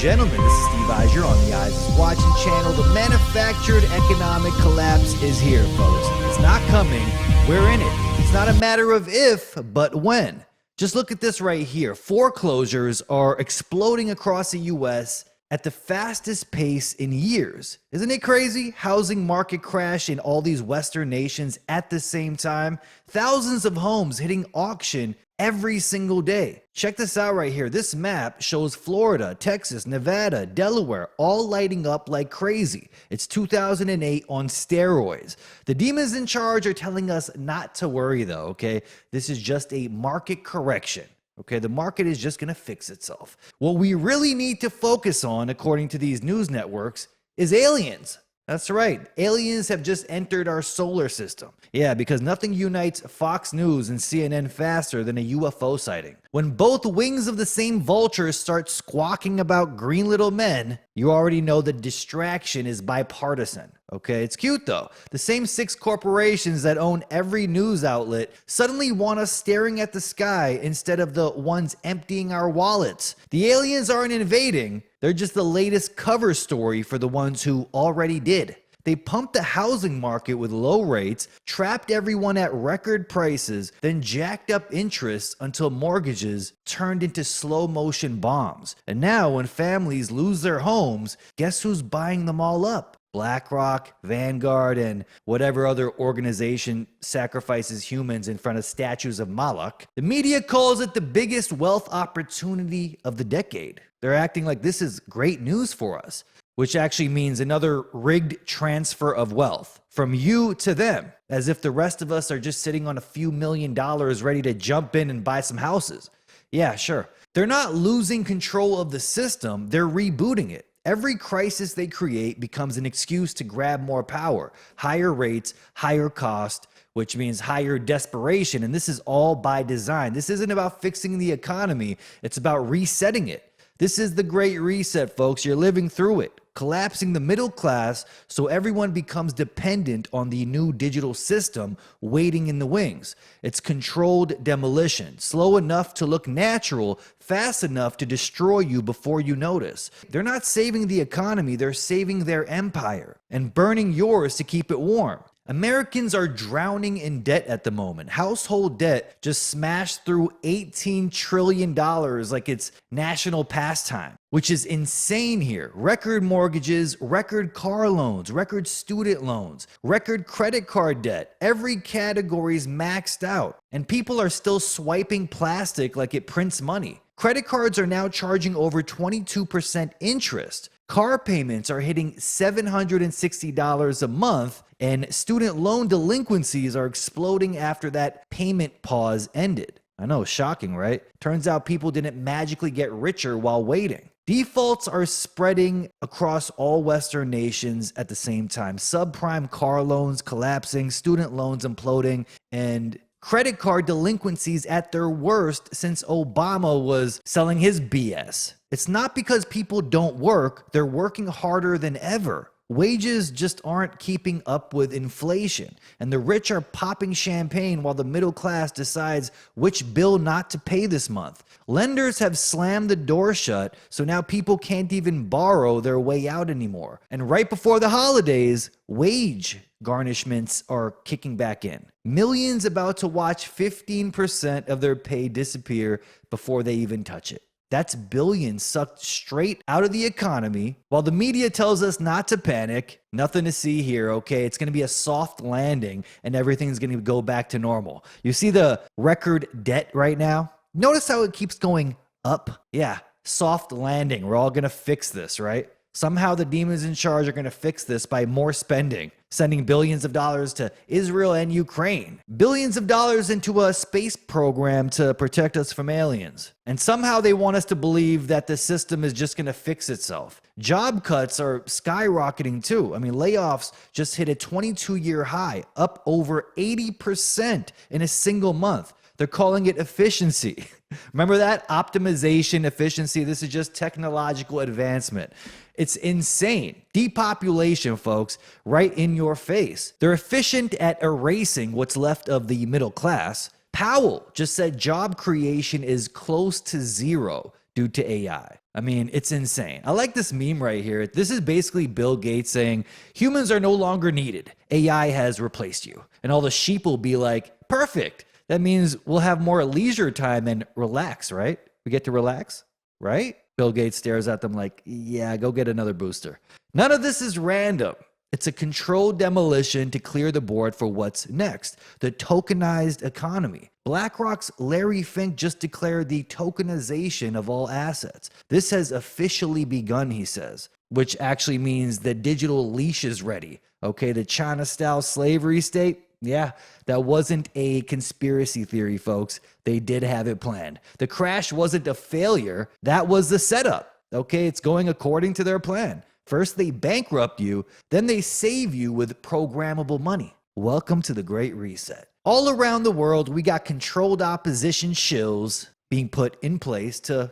gentlemen, this is Steve Eyes. You're on the Eyes is Watching channel. The manufactured economic collapse is here, folks. It's not coming. We're in it. It's not a matter of if, but when. Just look at this right here. Foreclosures are exploding across the U.S. at the fastest pace in years. Isn't it crazy? Housing market crash in all these Western nations at the same time. Thousands of homes hitting auction every single day. Check this out right here. This map shows Florida, Texas, Nevada, Delaware, all lighting up like crazy. It's 2008 on steroids. The demons in charge are telling us not to worry though, okay? This is just a market correction. Okay, the market is just going to fix itself. What we really need to focus on, according to these news networks, is aliens. That's right. Aliens have just entered our solar system. Yeah, because nothing unites Fox News and CNN faster than a UFO sighting. When both wings of the same vulture start squawking about green little men, you already know the distraction is bipartisan. Okay, it's cute though. The same 6 corporations that own every news outlet suddenly want us staring at the sky instead of the ones emptying our wallets. The aliens aren't invading. They're just the latest cover story for the ones who already did. They pumped the housing market with low rates, trapped everyone at record prices, then jacked up interest until mortgages turned into slow motion bombs. And now when families lose their homes, guess who's buying them all up? BlackRock, Vanguard, and whatever other organization sacrifices humans in front of statues of Moloch. The media calls it the biggest wealth opportunity of the decade. They're acting like this is great news for us, which actually means another rigged transfer of wealth from you to them, as if the rest of us are just sitting on a few $1 million ready to jump in and buy some houses. Yeah, sure. They're not losing control of the system, they're rebooting it. Every crisis they create becomes an excuse to grab more power, higher rates, higher cost, which means higher desperation. And this is all by design. This isn't about fixing the economy. It's about resetting it. This is the Great Reset, folks. You're living through it. Collapsing the middle class so everyone becomes dependent on the new digital system waiting in the wings. It's controlled demolition, slow enough to look natural, fast enough to destroy you before you notice. They're not saving the economy, they're saving their empire and burning yours to keep it warm. Americans are drowning in debt at the moment. Household debt just smashed through $18 trillion like it's national pastime, which is insane here. Record mortgages, record car loans, record student loans, record credit card debt. Every category's maxed out, and people are still swiping plastic like it prints money. Credit cards are now charging over 22% interest. Car payments are hitting $760 a month, and student loan delinquencies are exploding after that payment pause ended. I know, shocking, right? Turns out people didn't magically get richer while waiting. Defaults are spreading across all Western nations at the same time. Subprime car loans collapsing, student loans imploding, and credit card delinquencies at their worst since Obama was selling his BS. It's not because people don't work, they're working harder than ever. Wages just aren't keeping up with inflation, and the rich are popping champagne while the middle class decides which bill not to pay this month. Lenders have slammed the door shut, so now people can't even borrow their way out anymore. And right before the holidays, wage garnishments are kicking back in. Millions about to watch 15% of their pay disappear before they even touch it. That's billions sucked straight out of the economy. While the media tells us not to panic, nothing to see here, okay? It's going to be a soft landing and everything's going to go back to normal. You see the record debt right now? Notice how it keeps going up? Yeah, soft landing. We're all going to fix this, right? Somehow the demons in charge are going to fix this by more spending, sending billions of dollars to Israel and Ukraine, billions of dollars into a space program to protect us from aliens. And somehow they want us to believe that the system is just going to fix itself. Job cuts are skyrocketing too. I mean, layoffs just hit a 22-year high, up over 80% in a single month. They're calling it efficiency. Remember that? Optimization, efficiency. This is just technological advancement. It's insane. Depopulation, folks, right in your face. They're efficient at erasing what's left of the middle class. Powell just said job creation is close to zero due to AI. I mean, it's insane. I like this meme right here. This is basically Bill Gates saying, humans are no longer needed. AI has replaced you. And all the sheep will be like, perfect. That means we'll have more leisure time and relax, right? We get to relax, right? Bill Gates stares at them like, yeah, go get another booster. None of this is random. It's a controlled demolition to clear the board for what's next, the tokenized economy. BlackRock's Larry Fink just declared the tokenization of all assets. This has officially begun, he says, which actually means the digital leash is ready. Okay, the China-style slavery state, yeah, that wasn't a conspiracy theory, folks. They did have it planned. The crash wasn't a failure. That was the setup. Okay, it's going according to their plan. First, they bankrupt you, then they save you with programmable money. Welcome to the Great Reset. All around the world, we got controlled opposition shills being put in place to,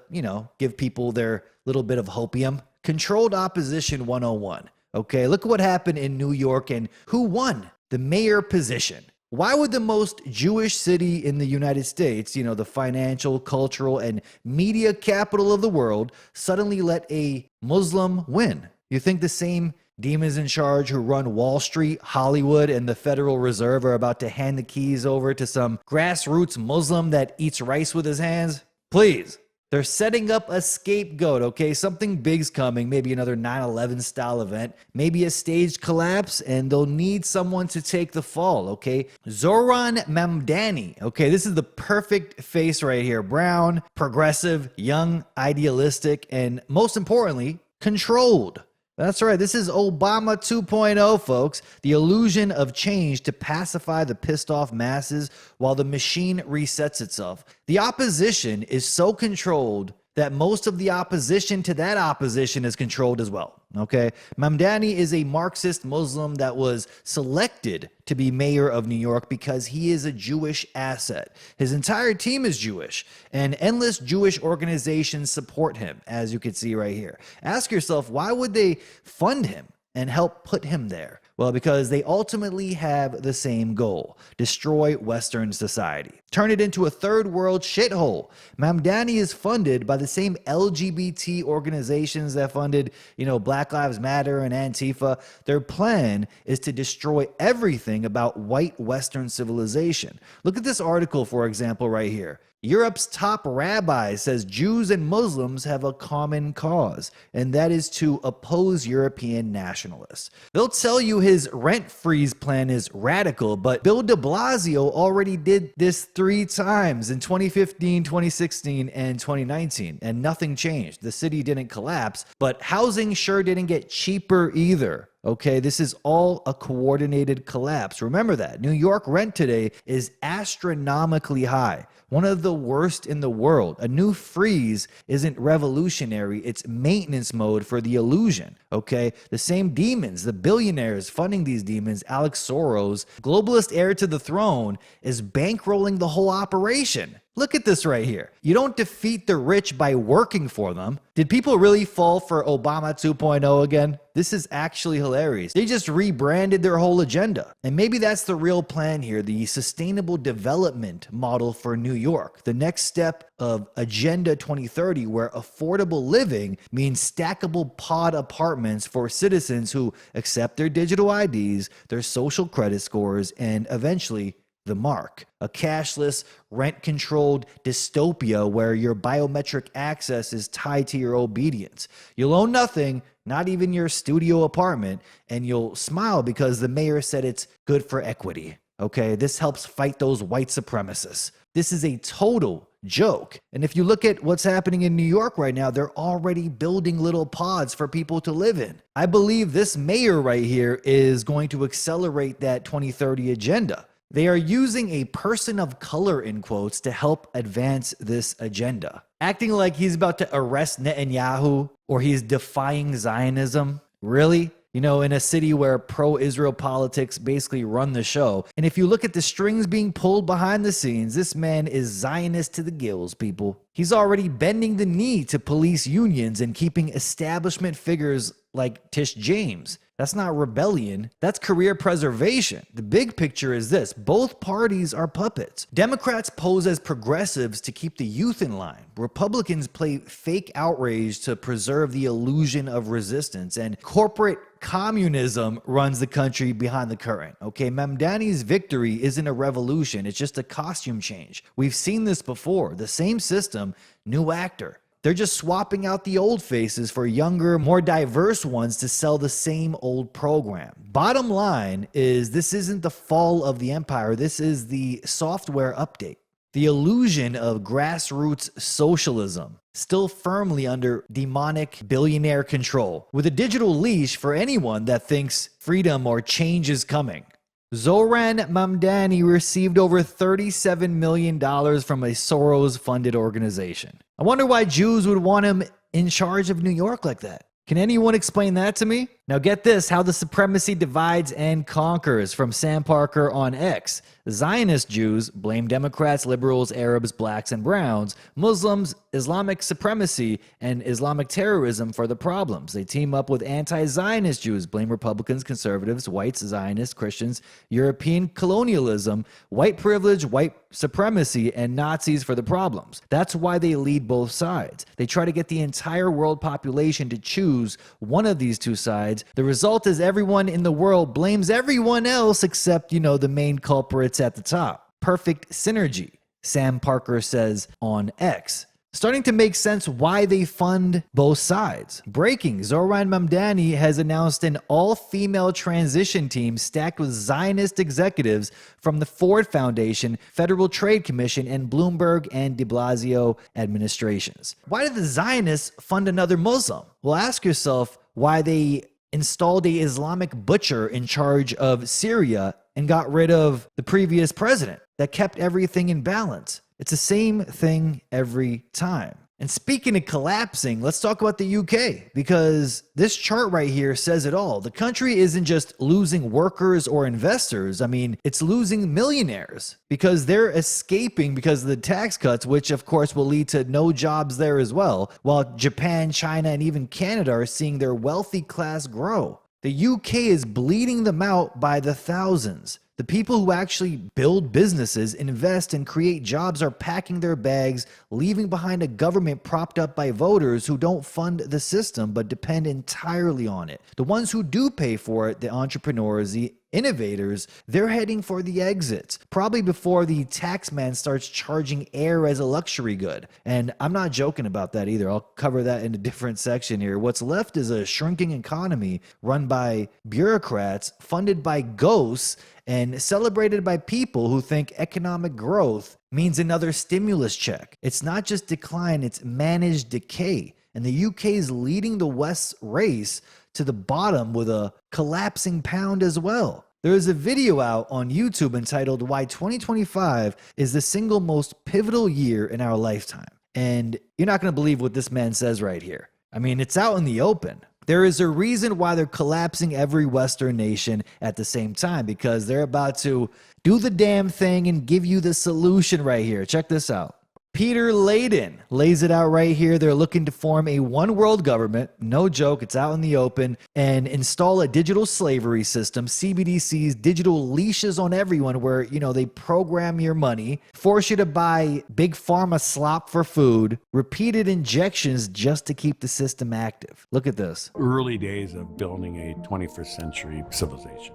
give people their little bit of hopium. Controlled opposition 101. Okay, look at what happened in New York and who won the mayor position. Why would the most Jewish city in the United States, the financial, cultural, and media capital of the world, suddenly let a Muslim win? You think the same demons in charge who run Wall Street, Hollywood, and the Federal Reserve are about to hand the keys over to some grassroots Muslim that eats rice with his hands? Please. They're setting up a scapegoat, okay? Something big's coming, maybe another 9/11 style event, maybe a staged collapse, and they'll need someone to take the fall, okay? Zoran Mamdani, okay? This is the perfect face right here. Brown, progressive, young, idealistic, and most importantly, controlled. That's right. This is Obama 2.0, folks. The illusion of change to pacify the pissed off masses while the machine resets itself. The opposition is so controlled that most of the opposition to that opposition is controlled as well. Okay. Mamdani is a Marxist Muslim that was selected to be mayor of New York because he is a Jewish asset. His entire team is Jewish, and endless Jewish organizations support him, as you can see right here. Ask yourself, why would they fund him and help put him there? Well, because they ultimately have the same goal: destroy Western society, turn it into a third world shithole. Mamdani is funded by the same LGBT organizations that funded, Black Lives Matter and Antifa. Their plan is to destroy everything about white Western civilization. Look at this article, for example, right here. Europe's top rabbi says Jews and Muslims have a common cause, and that is to oppose European nationalists. They'll tell you his rent freeze plan is radical, but Bill de Blasio already did this 3 times in 2015, 2016, and 2019, and nothing changed. The city didn't collapse, but housing sure didn't get cheaper either. Okay, this is all a coordinated collapse. Remember that. New York rent today is astronomically high, one of the worst in the world. A new freeze isn't revolutionary, it's maintenance mode for the illusion. Okay, the same demons, the billionaires funding these demons, Alex Soros, globalist heir to the throne, is bankrolling the whole operation. Look at this right here. You don't defeat the rich by working for them. Did people really fall for Obama 2.0 again? This is actually hilarious. They just rebranded their whole agenda. And maybe that's the real plan here, the sustainable development model for New York. The next step of Agenda 2030, where affordable living means stackable pod apartments for citizens who accept their digital IDs, their social credit scores, and eventually the mark. A cashless, rent-controlled dystopia where your biometric access is tied to your obedience. You'll own nothing, not even your studio apartment, and you'll smile because the mayor said it's good for equity. Okay, this helps fight those white supremacists. This is a total joke. And if you look at what's happening in New York right now, they're already building little pods for people to live in. I believe this mayor right here is going to accelerate that 2030 agenda. They are using a person of color, in quotes, to help advance this agenda. Acting like he's about to arrest Netanyahu or he's defying Zionism. Really? In a city where pro-Israel politics basically run the show. And if you look at the strings being pulled behind the scenes, this man is Zionist to the gills, people. He's already bending the knee to police unions and keeping establishment figures like Tish James. That's not rebellion. That's career preservation. The big picture is this. Both parties are puppets. Democrats pose as progressives to keep the youth in line. Republicans play fake outrage to preserve the illusion of resistance. And corporate communism runs the country behind the current. Okay, Mamdani's victory isn't a revolution. It's just a costume change. We've seen this before. The same system, new actor. They're just swapping out the old faces for younger, more diverse ones to sell the same old program. Bottom line is this isn't the fall of the empire. This is the software update. The illusion of grassroots socialism, still firmly under demonic billionaire control, with a digital leash for anyone that thinks freedom or change is coming. Zoran Mamdani received over $37 million from a Soros-funded organization. I wonder why Jews would want him in charge of New York like that. Can anyone explain that to me? Now get this, how the supremacy divides and conquers, from Sam Parker on X. Zionist Jews blame Democrats, liberals, Arabs, blacks, and browns, Muslims, Islamic supremacy, and Islamic terrorism for the problems. They team up with anti-Zionist Jews, blame Republicans, conservatives, whites, Zionists, Christians, European colonialism, white privilege, white supremacy, and Nazis for the problems. That's why they lead both sides. They try to get the entire world population to choose one of these two sides. The result is everyone in the world blames everyone else except, the main culprits at the top. Perfect synergy, Sam Parker says on X. Starting to make sense why they fund both sides. Breaking, Zoran Mamdani has announced an all-female transition team stacked with Zionist executives from the Ford Foundation, Federal Trade Commission, and Bloomberg and de Blasio administrations. Why did the Zionists fund another Muslim? Well, ask yourself why they installed a Islamic butcher in charge of Syria and got rid of the previous president that kept everything in balance. It's the same thing every time. And speaking of collapsing, let's talk about the UK, because this chart right here says it all. The country isn't just losing workers or investors. I mean, it's losing millionaires because they're escaping because of the tax cuts, which of course will lead to no jobs there as well, while Japan, China, and even Canada are seeing their wealthy class grow. The UK is bleeding them out by the thousands. The people who actually build businesses, invest, and create jobs are packing their bags, leaving behind a government propped up by voters who don't fund the system but depend entirely on it. The ones who do pay for it, the entrepreneurs, the innovators, they're heading for the exits, probably before the tax man starts charging air as a luxury good. And I'm not joking about that either. I'll cover that in a different section here. What's left is a shrinking economy run by bureaucrats, funded by ghosts, and celebrated by people who think economic growth means another stimulus check. It's not just decline, it's managed decay. And the UK is leading the West's race to the bottom with a collapsing pound as well. There is a video out on YouTube entitled Why 2025 is the single most pivotal year in our lifetime. And you're not going to believe what this man says right here. I mean, it's out in the open. There is a reason why they're collapsing every Western nation at the same time, because they're about to do the damn thing and give you the solution right here. Check this out. Peter Layden lays it out right here. They're looking to form a one world government, no joke, it's out in the open, and install a digital slavery system, CBDCs, digital leashes on everyone where, they program your money, force you to buy big pharma slop for food, repeated injections just to keep the system active. Look at this. Early days of building a 21st century civilization.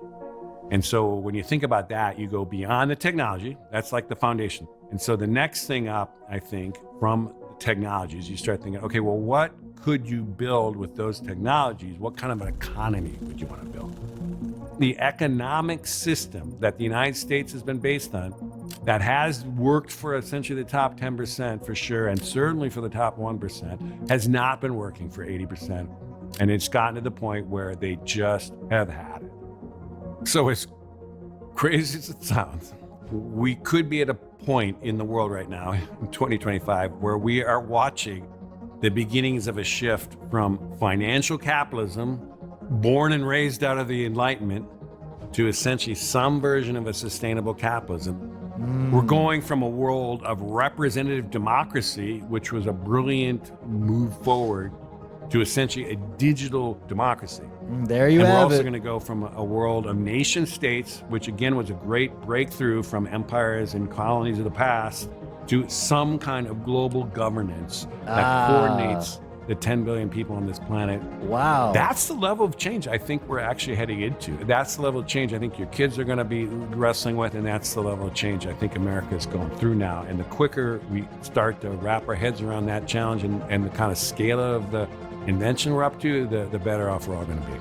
And so when you think about that, you go beyond the technology. That's like the foundation. And so the next thing up, I think, from technologies, you start thinking, okay, well, what could you build with those technologies? What kind of an economy would you want to build? The economic system that the United States has been based on, that has worked for essentially the top 10% for sure, and certainly for the top 1%, has not been working for 80%. And it's gotten to the point where they just have had it. So as crazy as it sounds, we could be at a point in the world right now in 2025 where we are watching the beginnings of a shift from financial capitalism, born and raised out of the Enlightenment, to essentially some version of a sustainable capitalism. We're going from a world of representative democracy, which was a brilliant move forward, to essentially a digital democracy. There you And we're have also it. going to go from a world of nation states, which again was a great breakthrough from empires and colonies of the past, to some kind of global governance that coordinates the 10 billion people on this planet. Wow. That's the level of change I think we're actually heading into. That's the level of change I think your kids are going to be wrestling with, and that's the level of change I think America is going through now. And the quicker we start to wrap our heads around that challenge and the kind of scale of the invention we're up to, the better off we're all going to be.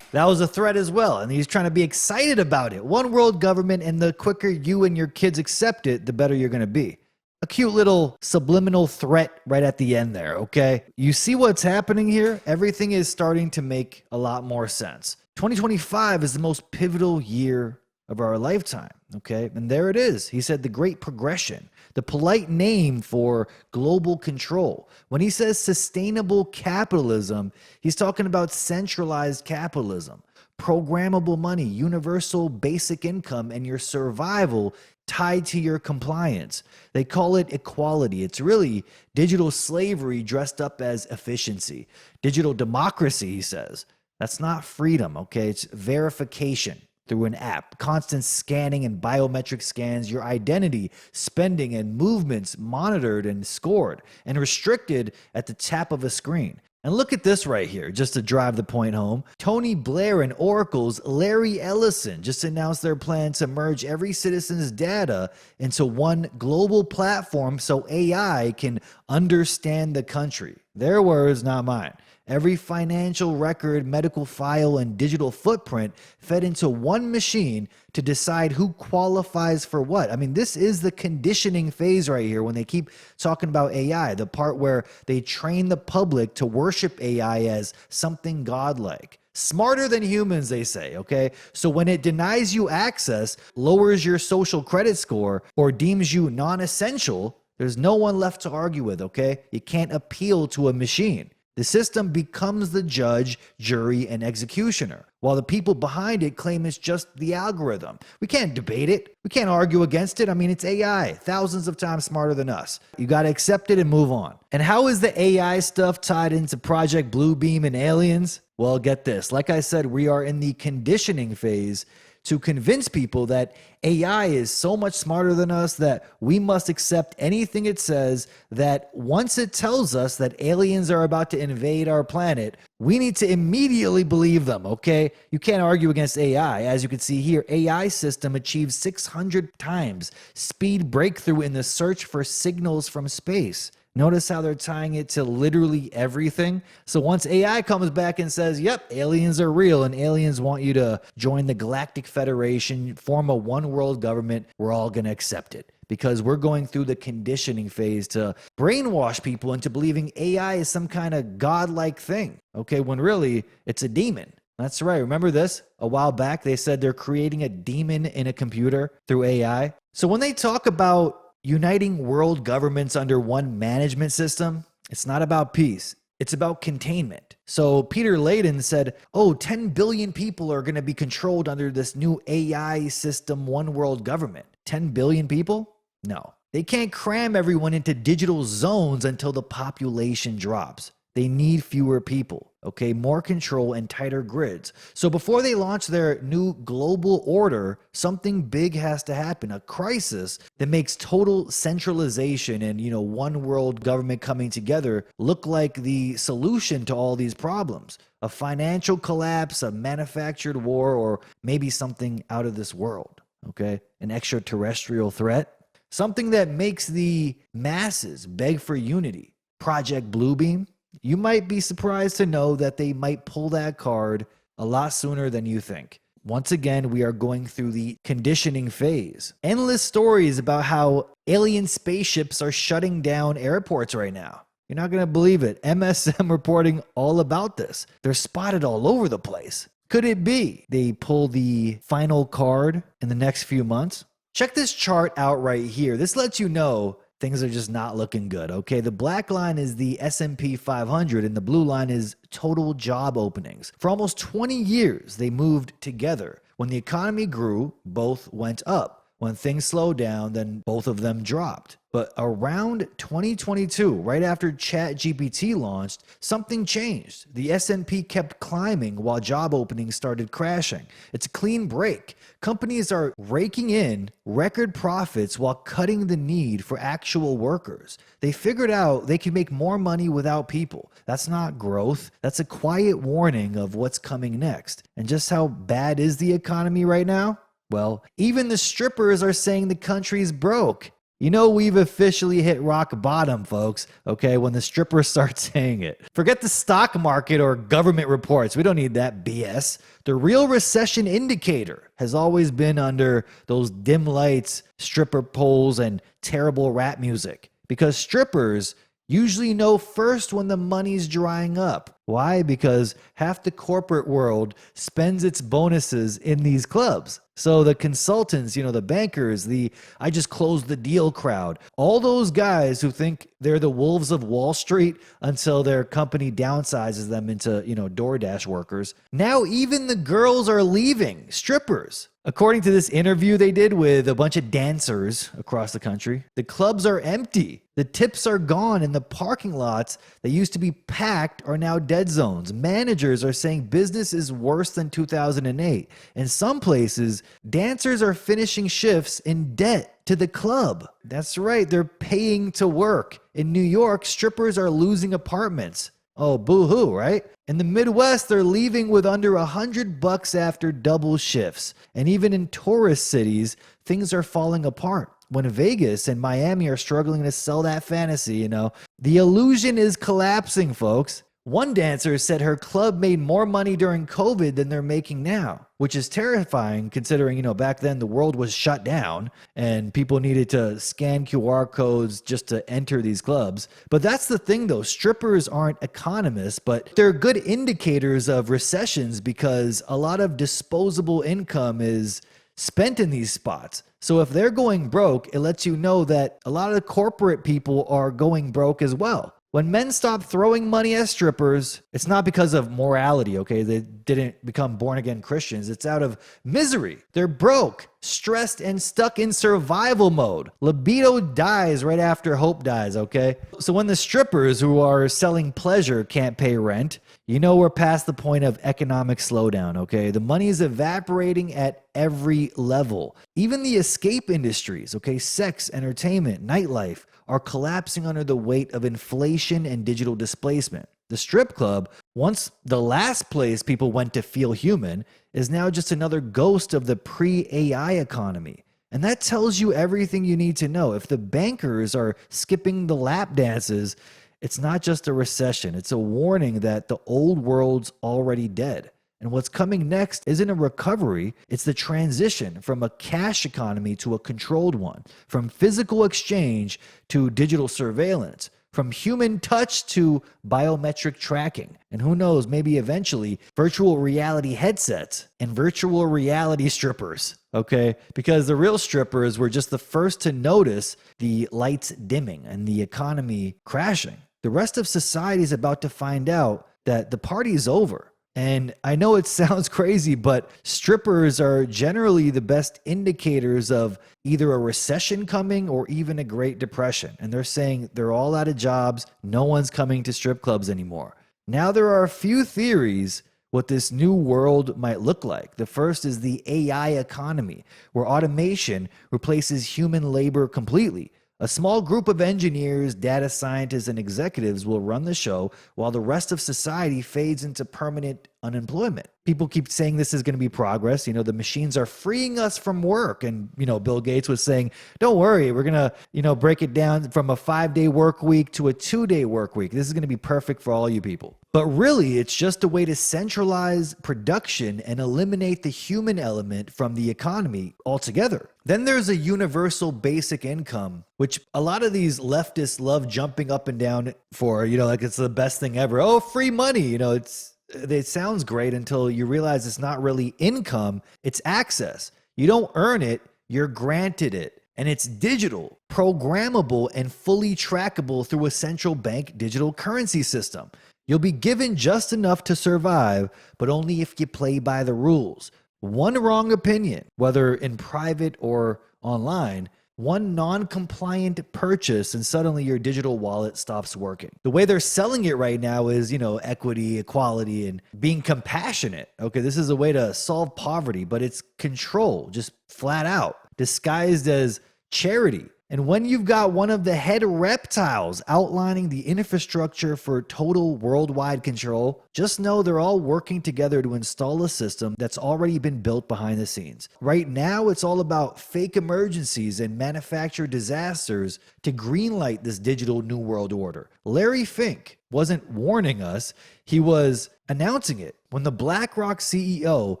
That was a threat as well, and he's trying to be excited about it. One world government, and the quicker you and your kids accept it, the better you're going to be. A cute little subliminal threat right at the end there, okay? You see what's happening here? Everything is starting to make a lot more sense. 2025 is the most pivotal year of our lifetime, okay? And there it is. He said the great progression, the polite name for global control. When he says sustainable capitalism, he's talking about centralized capitalism, programmable money, universal basic income, and your survival tied to your compliance. They call it equality. It's really digital slavery dressed up as efficiency. Digital democracy, he says. That's not freedom, okay? It's verification through an app, constant scanning and biometric scans, your identity, spending, and movements monitored and scored and restricted at the tap of a screen. And look at this right here, just to drive the point home. Tony Blair and Oracle's Larry Ellison just announced their plan to merge every citizen's data into one global platform so AI can understand the country. Their words, not mine. Every financial record, medical file, and digital footprint fed into one machine to decide who qualifies for what. I mean, this is the conditioning phase right here when they keep talking about AI, the part where they train the public to worship AI as something godlike. Smarter than humans, they say, okay? So when it denies you access, lowers your social credit score, or deems you non-essential, there's no one left to argue with, okay? You can't appeal to a machine. The system becomes the judge, jury, and executioner, while the people behind it claim it's just the algorithm. We can't debate it. We can't argue against it. I mean, it's AI, thousands of times smarter than us. You got to accept it and move on. And how is the AI stuff tied into Project Bluebeam and aliens? Well, get this. Like I said, we are in the conditioning phase to convince people that AI is so much smarter than us that we must accept anything it says, that once it tells us that aliens are about to invade our planet, we need to immediately believe them, okay? You can't argue against AI. As you can see here, AI system achieves 600 times speed breakthrough in the search for signals from space. Notice how they're tying it to literally everything. So once AI comes back and says, yep, aliens are real and aliens want you to join the Galactic Federation, form a one world government, we're all going to accept it. Because we're going through the conditioning phase to brainwash people into believing AI is some kind of godlike thing, okay, when really it's a demon. That's right. Remember this? A while back, they said they're creating a demon in a computer through AI. So when they talk about uniting world governments under one management system, it's not about peace. It's about containment. So Peter Layden said, 10 billion people are going to be controlled under this new AI system, one world government. 10 billion people? No. They can't cram everyone into digital zones until the population drops. They need fewer people, okay? More control and tighter grids. So before they launch their new global order, something big has to happen, a crisis that makes total centralization and, one world government coming together look like the solution to all these problems. A financial collapse, a manufactured war, or maybe something out of this world, okay? An extraterrestrial threat. Something that makes the masses beg for unity. Project Bluebeam. You might be surprised to know that they might pull that card a lot sooner than you think. Once again, we are going through the conditioning phase. Endless stories about how alien spaceships are shutting down airports right now. You're not going to believe it. MSM reporting all about this. They're spotted all over the place. Could it be they pull the final card in the next few months? Check this chart out right here. This lets you know things are just not looking good, okay? The black line is the S&P 500 and the blue line is total job openings. For almost 20 years, they moved together. When the economy grew, both went up. When things slowed down, then both of them dropped. But around 2022, right after ChatGPT launched, something changed. The S&P kept climbing while job openings started crashing. It's a clean break. Companies are raking in record profits while cutting the need for actual workers. They figured out they could make more money without people. That's not growth. That's a quiet warning of what's coming next. And just how bad is the economy right now? Well, even the strippers are saying the country's broke. You know, we've officially hit rock bottom, folks, okay, when the strippers start saying it. Forget the stock market or government reports. We don't need that BS. The real recession indicator has always been under those dim lights, stripper poles, and terrible rap music. Because strippers usually know first when the money's drying up. Why? Because half the corporate world spends its bonuses in these clubs. So the consultants, the bankers, the I just closed the deal crowd, all those guys who think they're the wolves of Wall Street until their company downsizes them into, DoorDash workers. Now even the girls are leaving, strippers. According to this interview they did with a bunch of dancers across the country, the clubs are empty. The tips are gone, and the parking lots that used to be packed are now dead zones. Managers are saying business is worse than 2008. In some places, dancers are finishing shifts in debt to the club. That's right, they're paying to work. In New York, strippers are losing apartments. Oh, boo-hoo, right? In the Midwest, they're leaving with under $100 after double shifts. And even in tourist cities, things are falling apart. When Vegas and Miami are struggling to sell that fantasy, the illusion is collapsing, folks. One dancer said her club made more money during COVID than they're making now, which is terrifying considering, back then the world was shut down and people needed to scan QR codes just to enter these clubs. But that's the thing though, strippers aren't economists, but they're good indicators of recessions because a lot of disposable income is spent in these spots. So if they're going broke, it lets you know that a lot of the corporate people are going broke as well. When men stop throwing money at strippers, it's not because of morality, okay? They didn't become born-again Christians. It's out of misery. They're broke, stressed, and stuck in survival mode. Libido dies right after hope dies, okay? So when the strippers who are selling pleasure can't pay rent, we're past the point of economic slowdown, okay? The money is evaporating at every level. Even the escape industries, okay? Sex, entertainment, nightlife, are collapsing under the weight of inflation and digital displacement. The strip club, once the last place people went to feel human, is now just another ghost of the pre-AI economy. And that tells you everything you need to know. If the bankers are skipping the lap dances, it's not just a recession. It's a warning that the old world's already dead. And what's coming next isn't a recovery, it's the transition from a cash economy to a controlled one, from physical exchange to digital surveillance, from human touch to biometric tracking. And who knows, maybe eventually virtual reality headsets and virtual reality strippers, okay? Because the real strippers were just the first to notice the lights dimming and the economy crashing. The rest of society is about to find out that the party's over. And I know it sounds crazy, but strippers are generally the best indicators of either a recession coming or even a Great Depression. And they're saying they're all out of jobs. No one's coming to strip clubs anymore. Now there are a few theories what this new world might look like. The first is the AI economy, where automation replaces human labor completely. A small group of engineers, data scientists, and executives will run the show while the rest of society fades into permanent unemployment. People keep saying this is going to be progress. The machines are freeing us from work. And, Bill Gates was saying, don't worry, we're going to, break it down from a 5-day work week to a 2-day work week. This is going to be perfect for all you people. But really, it's just a way to centralize production and eliminate the human element from the economy altogether. Then there's a universal basic income, which a lot of these leftists love jumping up and down for, like it's the best thing ever. Oh, free money, it sounds great until you realize it's not really income, it's access. You don't earn it, you're granted it. And it's digital, programmable, and fully trackable through a central bank digital currency system. You'll be given just enough to survive, but only if you play by the rules. One wrong opinion, whether in private or online, one non-compliant purchase and suddenly your digital wallet stops working. The way they're selling it right now is, equity, equality, and being compassionate. Okay, this is a way to solve poverty, but it's control, just flat out, disguised as charity. And when you've got one of the head reptiles outlining the infrastructure for total worldwide control, just know they're all working together to install a system that's already been built behind the scenes. Right now, it's all about fake emergencies and manufactured disasters to greenlight this digital new world order. Larry Fink wasn't warning us, he was announcing it when the BlackRock CEO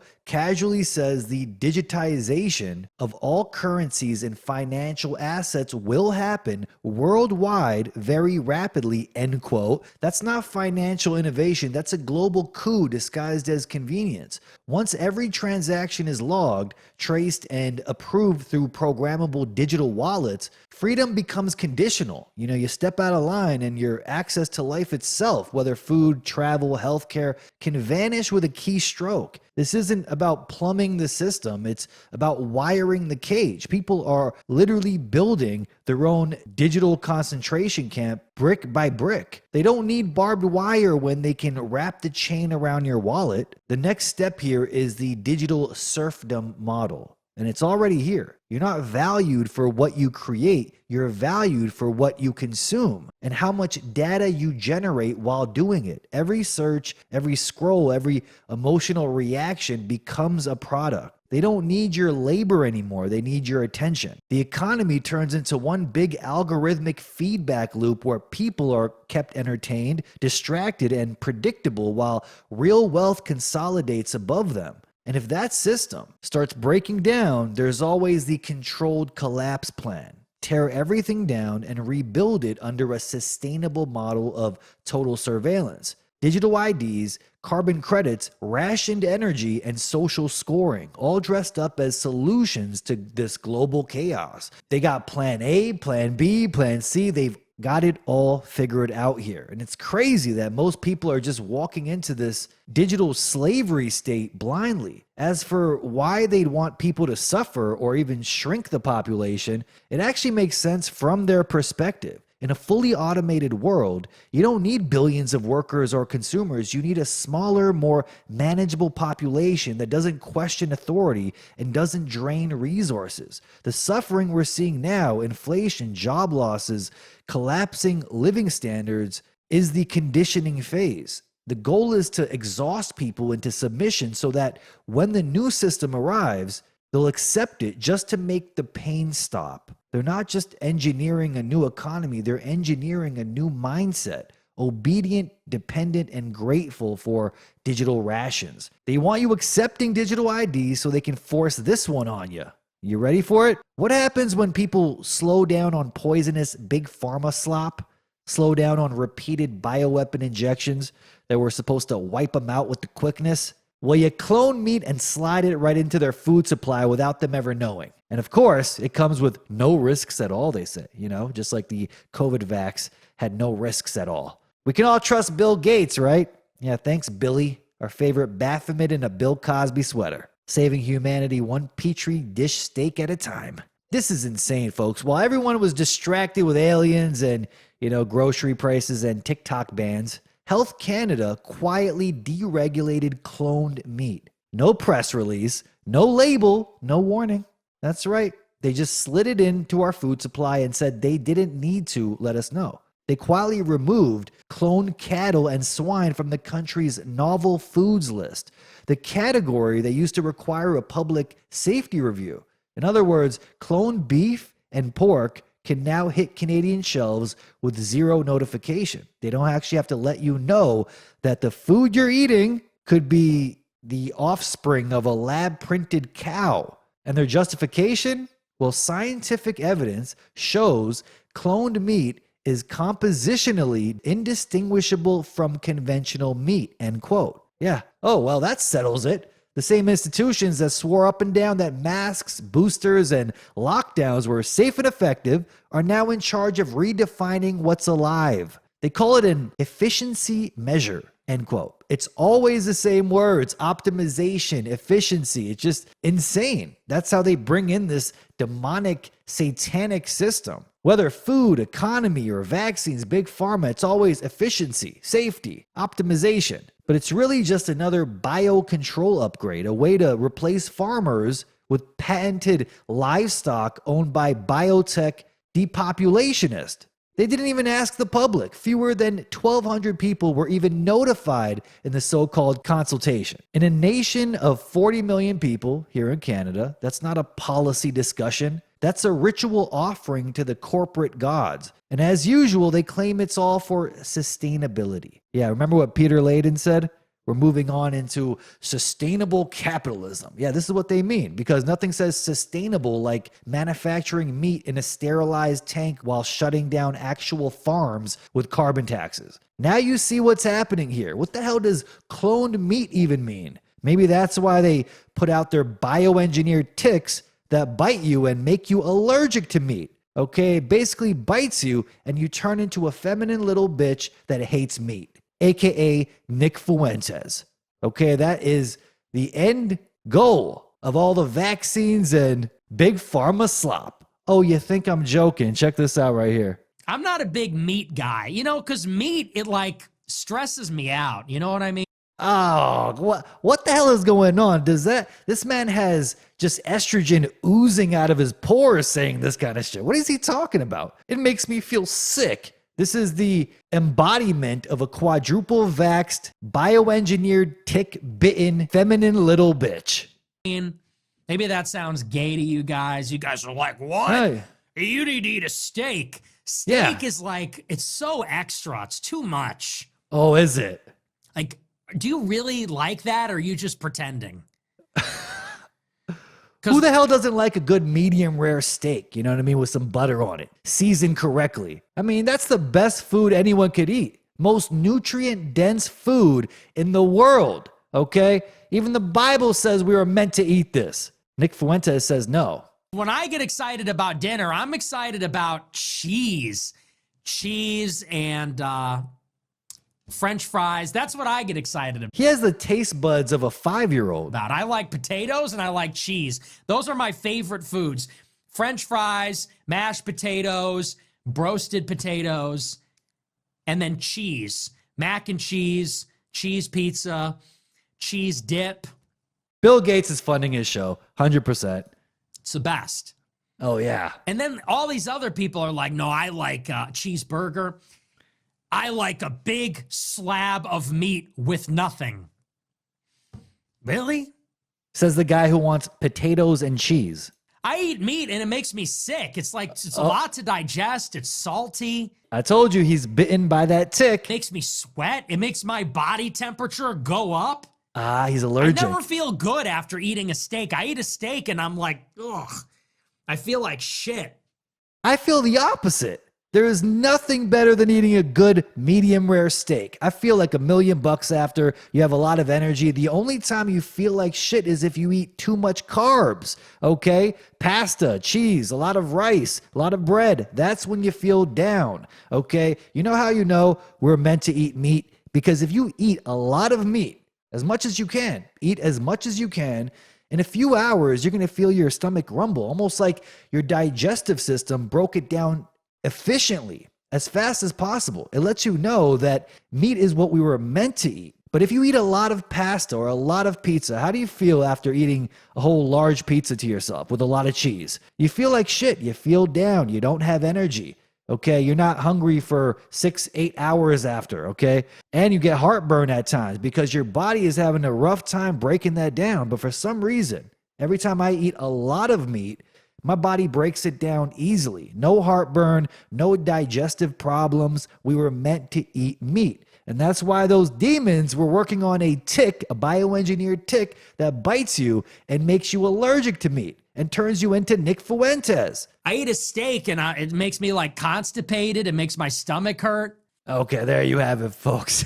casually says the digitization of all currencies and financial assets will happen worldwide very rapidly, end quote. That's not financial innovation. That's a global coup disguised as convenience. Once every transaction is logged, traced, and approved through programmable digital wallets, freedom becomes conditional. You step out of line and your access to life itself, whether food, travel, healthcare, can vanish with a keystroke. This isn't about plumbing the system. It's about wiring the cage. People are literally building their own digital concentration camp brick by brick. They don't need barbed wire when they can wrap the chain around your wallet. The next step here is the digital serfdom model. And it's already here. You're not valued for what you create. You're valued for what you consume and how much data you generate while doing it. Every search, every scroll, every emotional reaction becomes a product. They don't need your labor anymore. They need your attention. The economy turns into one big algorithmic feedback loop where people are kept entertained, distracted, and predictable while real wealth consolidates above them. And if that system starts breaking down, there's always the controlled collapse plan. Tear everything down and rebuild it under a sustainable model of total surveillance. Digital IDs, carbon credits, rationed energy, and social scoring, all dressed up as solutions to this global chaos. They got plan A, plan B, plan C. They've got it all figured out here. And it's crazy that most people are just walking into this digital slavery state blindly. As for why they'd want people to suffer or even shrink the population, it actually makes sense from their perspective. In a fully automated world, you don't need billions of workers or consumers. You need a smaller, more manageable population that doesn't question authority and doesn't drain resources. The suffering we're seeing now, inflation, job losses, collapsing living standards, is the conditioning phase. The goal is to exhaust people into submission so that when the new system arrives, they'll accept it just to make the pain stop. They're not just engineering a new economy, they're engineering a new mindset. Obedient, dependent, and grateful for digital rations. They want you accepting digital IDs so they can force this one on you. You ready for it? What happens when people slow down on poisonous big pharma slop? Slow down on repeated bioweapon injections that were supposed to wipe them out with the quickness? Well, you clone meat and slide it right into their food supply without them ever knowing. And of course, it comes with no risks at all, they say, just like the COVID vax had no risks at all. We can all trust Bill Gates, right? Yeah, thanks, Billy, our favorite Baphomet in a Bill Cosby sweater, saving humanity one petri dish steak at a time. This is insane, folks. While everyone was distracted with aliens and, grocery prices and TikTok bans, Health Canada quietly deregulated cloned meat. No press release, no label, no warning. That's right. They just slid it into our food supply and said they didn't need to let us know. They quietly removed cloned cattle and swine from the country's novel foods list, the category that used to require a public safety review. In other words, cloned beef and pork can now hit Canadian shelves with zero notification. They don't actually have to let you know that the food you're eating could be the offspring of a lab-printed cow. And their justification? Well, scientific evidence shows cloned meat is compositionally indistinguishable from conventional meat, end quote. Yeah. Oh, well, that settles it. The same institutions that swore up and down that masks, boosters, and lockdowns were safe and effective are now in charge of redefining what's alive. They call it an efficiency measure, end quote. It's always the same words: optimization, efficiency. It's just insane. That's how they bring in this demonic, satanic system. Whether food, economy, or vaccines, big pharma, it's always efficiency, safety, optimization. But it's really just another biocontrol upgrade, a way to replace farmers with patented livestock owned by biotech depopulationists. They didn't even ask the public. Fewer than 1,200 people were even notified in the so-called consultation. In a nation of 40 million people here in Canada, that's not a policy discussion. That's a ritual offering to the corporate gods. And as usual, they claim it's all for sustainability. Yeah, remember what Peter Layden said? We're moving on into sustainable capitalism. Yeah, this is what they mean, because nothing says sustainable like manufacturing meat in a sterilized tank while shutting down actual farms with carbon taxes. Now you see what's happening here. What the hell does cloned meat even mean? Maybe that's why they put out their bioengineered ticks that bite you and make you allergic to meat. Okay, it basically bites you and you turn into a feminine little bitch that hates meat. AKA Nick Fuentes. Okay, that is the end goal of all the vaccines and big pharma slop. Oh, you think I'm joking? Check this out right here. I'm not a big meat guy, because meat, it like stresses me out. You know what I mean? Oh, what the hell is going on? This man has just estrogen oozing out of his pores saying this kind of shit. What is he talking about? It makes me feel sick. This is the embodiment of a quadruple vaxxed, bioengineered, tick-bitten, feminine little bitch. Maybe that sounds gay to you guys. You guys are like, what? Hey. You need to eat a steak. Steak is like, it's so extra. It's too much. Oh, is it? Like, do you really like that, or are you just pretending? Who the hell doesn't like a good medium rare steak, you know what I mean, with some butter on it, seasoned correctly? I mean, that's the best food anyone could eat. Most nutrient-dense food in the world, okay? Even the Bible says we were meant to eat this. Nick Fuentes says no. When I get excited about dinner, I'm excited about cheese. Cheese and French fries. That's what I get excited about. He has the taste buds of a 5-year-old. I like potatoes and I like cheese. Those are my favorite foods. French fries, mashed potatoes, roasted potatoes, and then cheese. Mac and cheese, cheese pizza, cheese dip. Bill Gates is funding his show, 100%. It's the best. Oh, yeah. And then all these other people are like, no, I like cheeseburger. I like a big slab of meat with nothing. Really? Says the guy who wants potatoes and cheese. I eat meat and it makes me sick. It's like, it's a lot to digest. It's salty. I told you he's bitten by that tick. It makes me sweat. It makes my body temperature go up. He's allergic. I never feel good after eating a steak. I eat a steak and I'm like, ugh, I feel like shit. I feel the opposite. There is nothing better than eating a good medium rare steak. I feel like $1 million after. You have a lot of energy. The only time you feel like shit is if you eat too much carbs, okay? Pasta, cheese, a lot of rice, a lot of bread. That's when you feel down, okay? You know how you know we're meant to eat meat? Because if you eat a lot of meat, as much as you can, eat as much as you can, in a few hours, you're going to feel your stomach rumble, almost like your digestive system broke it down efficiently, as fast as possible. It lets you know that meat is what we were meant to eat. But if you eat a lot of pasta or a lot of pizza, how do you feel after eating a whole large pizza to yourself with a lot of cheese? You feel like shit. You feel down. You don't have energy. Okay, you're not hungry for 6-8 hours after, okay? And you get heartburn at times because your body is having a rough time breaking that down. But for some reason, every time I eat a lot of meat, my body breaks it down easily. No heartburn, no digestive problems. We were meant to eat meat. And that's why those demons were working on a tick, a bioengineered tick that bites you and makes you allergic to meat and turns you into Nick Fuentes. I eat a steak and it makes me like constipated. It makes my stomach hurt. Okay, there you have it, folks.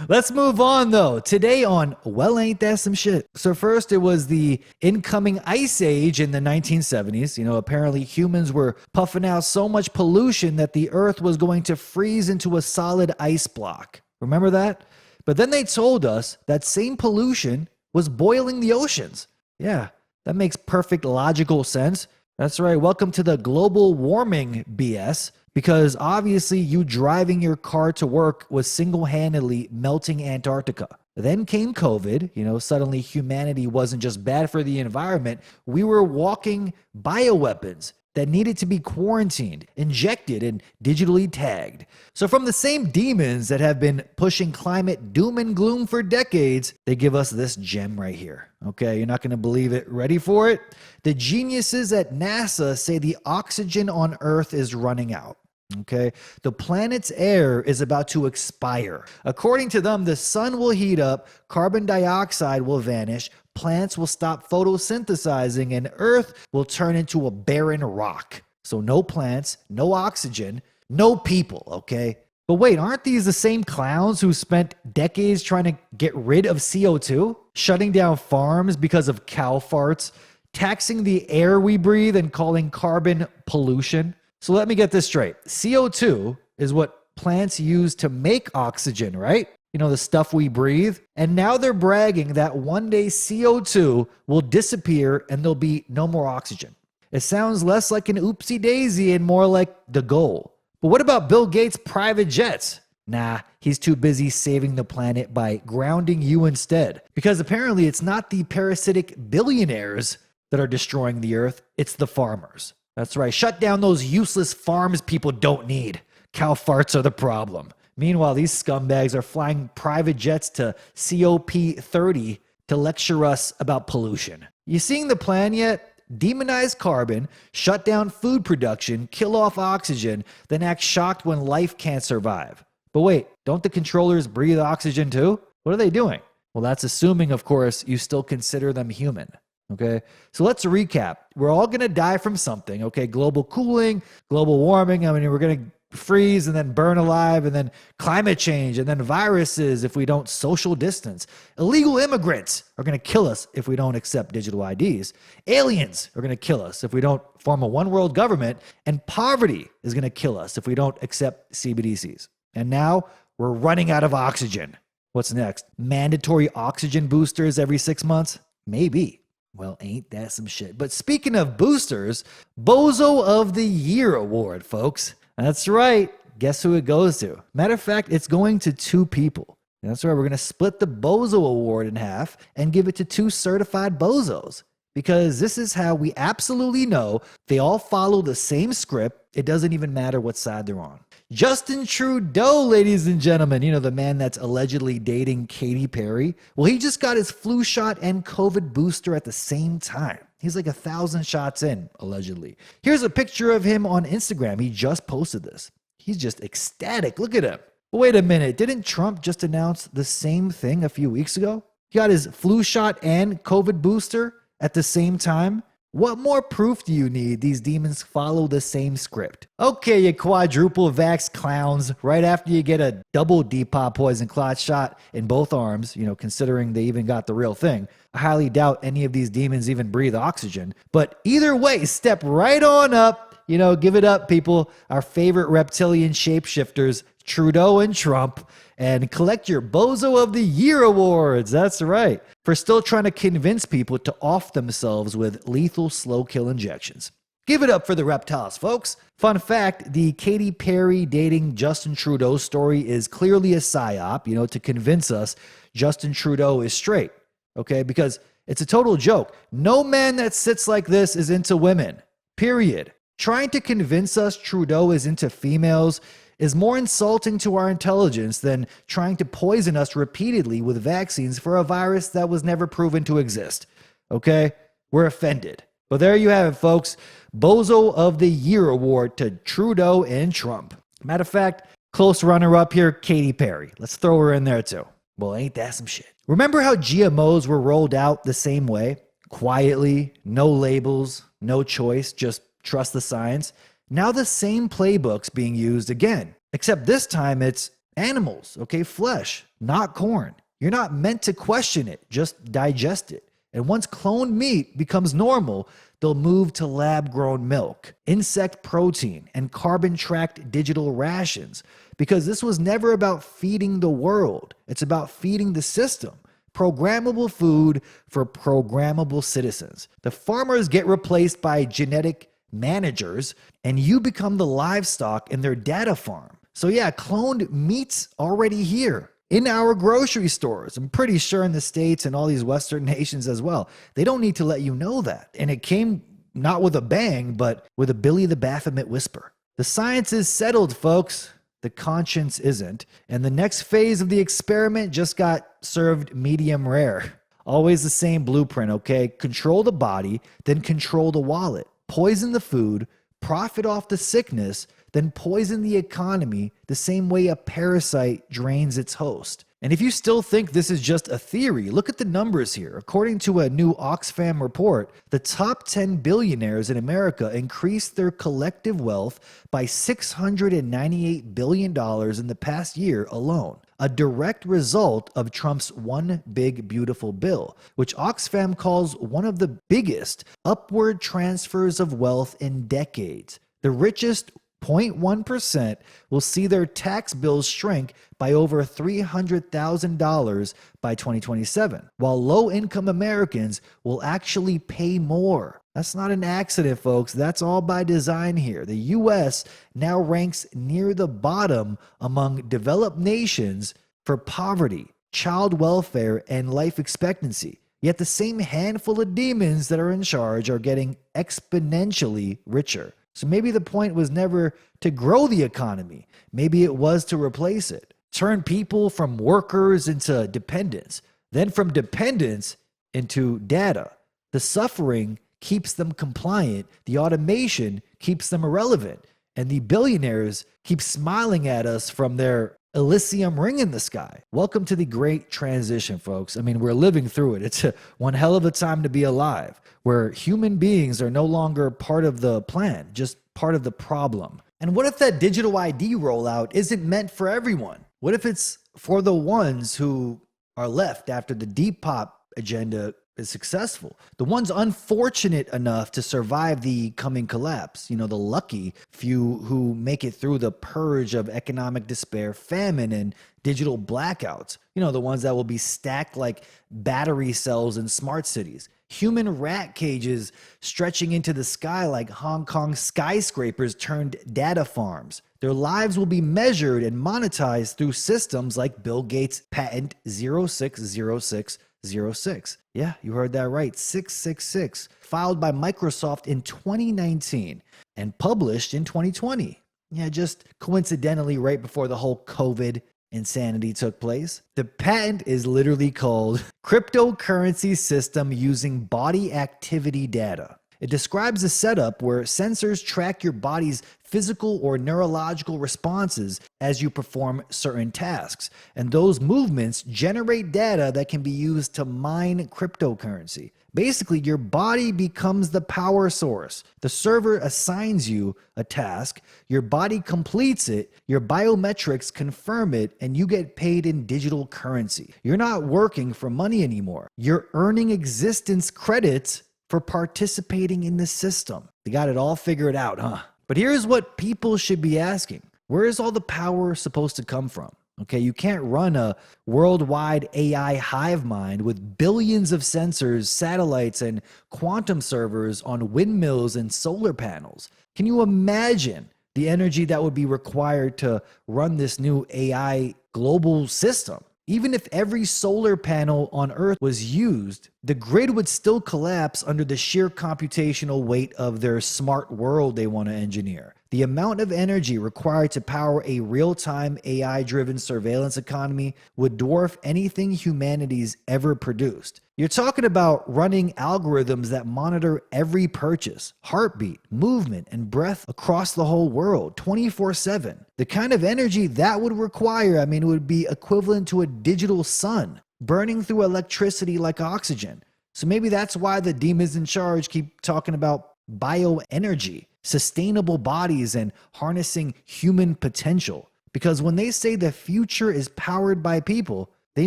Let's move on, though. Today on Well, Ain't That Some Shit? So first, it was the incoming ice age in the 1970s. You know, apparently humans were puffing out so much pollution that the Earth was going to freeze into a solid ice block. Remember that? But then they told us that same pollution was boiling the oceans. Yeah, that makes perfect logical sense. That's right. Welcome to the global warming BS, because obviously you driving your car to work was single-handedly melting Antarctica. Then came COVID. Suddenly humanity wasn't just bad for the environment. We were walking bioweapons that needed to be quarantined, injected, and digitally tagged. So from the same demons that have been pushing climate doom and gloom for decades, they give us this gem right here. Okay, you're not going to believe it. Ready for it? The geniuses at NASA say the oxygen on Earth is running out. Okay, the planet's air is about to expire. According to them, the sun will heat up, carbon dioxide will vanish, plants will stop photosynthesizing, and Earth will turn into a barren rock. So no plants, no oxygen, no people, okay? But wait, aren't these the same clowns who spent decades trying to get rid of CO2? Shutting down farms because of cow farts, taxing the air we breathe and calling carbon pollution? So let me get this straight. CO2 is what plants use to make oxygen, right? The stuff we breathe. And now they're bragging that one day CO2 will disappear and there'll be no more oxygen. It sounds less like an oopsie daisy and more like the goal. But what about Bill Gates' private jets? Nah, he's too busy saving the planet by grounding you instead. Because apparently it's not the parasitic billionaires that are destroying the earth, it's the farmers. That's right. Shut down those useless farms people don't need. Cow farts are the problem. Meanwhile, these scumbags are flying private jets to COP30 to lecture us about pollution. You seeing the plan yet? Demonize carbon, shut down food production, kill off oxygen, then act shocked when life can't survive. But wait, don't the controllers breathe oxygen too? What are they doing? Well, that's assuming, of course, you still consider them human. Okay, so let's recap. We're all going to die from something. Okay, global cooling, global warming. We're going to freeze and then burn alive, and then climate change, and then viruses if we don't social distance. Illegal immigrants are going to kill us if we don't accept digital IDs. Aliens are going to kill us if we don't form a one world government. And poverty is going to kill us if we don't accept CBDCs. And now we're running out of oxygen. What's next? Mandatory oxygen boosters every 6 months? Maybe. Well, ain't that some shit? But speaking of boosters, Bozo of the Year award, folks. That's right. Guess who it goes to? Matter of fact, it's going to 2 people. That's right. We're going to split the Bozo award in half and give it to 2 certified bozos. Because this is how we absolutely know they all follow the same script. It doesn't even matter what side they're on. Justin Trudeau, ladies and gentlemen, the man that's allegedly dating Katy Perry. Well, he just got his flu shot and COVID booster at the same time. He's like 1,000 shots in, allegedly. Here's a picture of him on Instagram. He just posted this. He's just ecstatic. Look at him. Wait a minute. Didn't Trump just announce the same thing a few weeks ago? He got his flu shot and COVID booster at the same time. What more proof do you need these demons follow the same script? Okay, you quadruple vax clowns, right after you get a double Depop poison clot shot in both arms, considering they even got the real thing. I highly doubt any of these demons even breathe oxygen. But either way, step right on up, give it up, people. Our favorite reptilian shapeshifters, Trudeau and Trump, and collect your Bozo of the Year awards. That's right. For still trying to convince people to off themselves with lethal slow kill injections. Give it up for the reptiles, folks. Fun fact, the Katy Perry dating Justin Trudeau story is clearly a psyop, to convince us Justin Trudeau is straight. Okay, because it's a total joke. No man that sits like this is into women. Period. Trying to convince us Trudeau is into females is more insulting to our intelligence than trying to poison us repeatedly with vaccines for a virus that was never proven to exist. Okay? We're offended. But there you have it, folks. Bozo of the Year award to Trudeau and Trump. Matter of fact, close runner-up here, Katy Perry. Let's throw her in there too. Well, ain't that some shit? Remember how GMOs were rolled out the same way? Quietly, no labels, no choice, just trust the science. Now the same playbook's being used again, except this time it's animals, okay, flesh, not corn. You're not meant to question it, just digest it. And once cloned meat becomes normal, they'll move to lab-grown milk, insect protein, and carbon-tracked digital rations. Because this was never about feeding the world. It's about feeding the system. Programmable food for programmable citizens. The farmers get replaced by genetic managers, and you become the livestock in their data farm. So yeah, cloned meat's already here. In our grocery stores. I'm pretty sure in the States and all these Western nations as well. They don't need to let you know that. And it came not with a bang, but with a Billy the Baphomet whisper. The science is settled, folks. The conscience isn't. And the next phase of the experiment just got served medium rare. Always the same blueprint, okay? Control the body, then control the wallet. Poison the food, profit off the sickness, then poison the economy the same way a parasite drains its host. And if you still think this is just a theory, look at the numbers here. According to a new Oxfam report, the top 10 billionaires in America increased their collective wealth by $698 billion in the past year alone. A direct result of Trump's One Big Beautiful Bill, which Oxfam calls one of the biggest upward transfers of wealth in decades. The richest 0.1% will see their tax bills shrink by over $300,000 by 2027, while low-income Americans will actually pay more. That's not an accident, folks. That's all by design here. The U.S. now ranks near the bottom among developed nations for poverty, child welfare, and life expectancy. Yet the same handful of demons that are in charge are getting exponentially richer. So maybe the point was never to grow the economy. Maybe it was to replace it. Turn people from workers into dependents, then from dependents into data. The suffering keeps them compliant. The automation keeps them irrelevant. And the billionaires keep smiling at us from their Elysium ring in the sky. Welcome to the great transition, folks. I mean, we're living through it. It's one hell of a time to be alive, where human beings are no longer part of the plan, just part of the problem. And what if that digital ID rollout isn't meant for everyone? What if it's for the ones who are left after the Depop agenda is successful? The ones unfortunate enough to survive the coming collapse, the lucky few who make it through the purge of economic despair, famine, and digital blackouts, the ones that will be stacked like battery cells in smart cities. Human rat cages stretching into the sky like Hong Kong skyscrapers turned data farms. Their lives will be measured and monetized through systems like Bill Gates' patent 060606. Yeah, you heard that right. 666, filed by Microsoft in 2019 and published in 2020. Yeah, just coincidentally right before the whole COVID insanity took place. The patent is literally called Cryptocurrency System Using Body Activity Data. It describes a setup where sensors track your body's physical or neurological responses as you perform certain tasks. And those movements generate data that can be used to mine cryptocurrency. Basically, your body becomes the power source. The server assigns you a task, your body completes it, your biometrics confirm it, and you get paid in digital currency. You're not working for money anymore. You're earning existence credits for participating in the system. They got it all figured out, huh? But here's what people should be asking. Where is all the power supposed to come from? Okay, you can't run a worldwide AI hive mind with billions of sensors, satellites, and quantum servers on windmills and solar panels. Can you imagine the energy that would be required to run this new AI global system? Even if every solar panel on Earth was used, the grid would still collapse under the sheer computational weight of their smart world they want to engineer. The amount of energy required to power a real-time AI-driven surveillance economy would dwarf anything humanity's ever produced. You're talking about running algorithms that monitor every purchase, heartbeat, movement, and breath across the whole world 24/7. The kind of energy that would require, it would be equivalent to a digital sun, burning through electricity like oxygen. So maybe that's why the demons in charge keep talking about bioenergy, sustainable bodies, and harnessing human potential. Because when they say the future is powered by people, they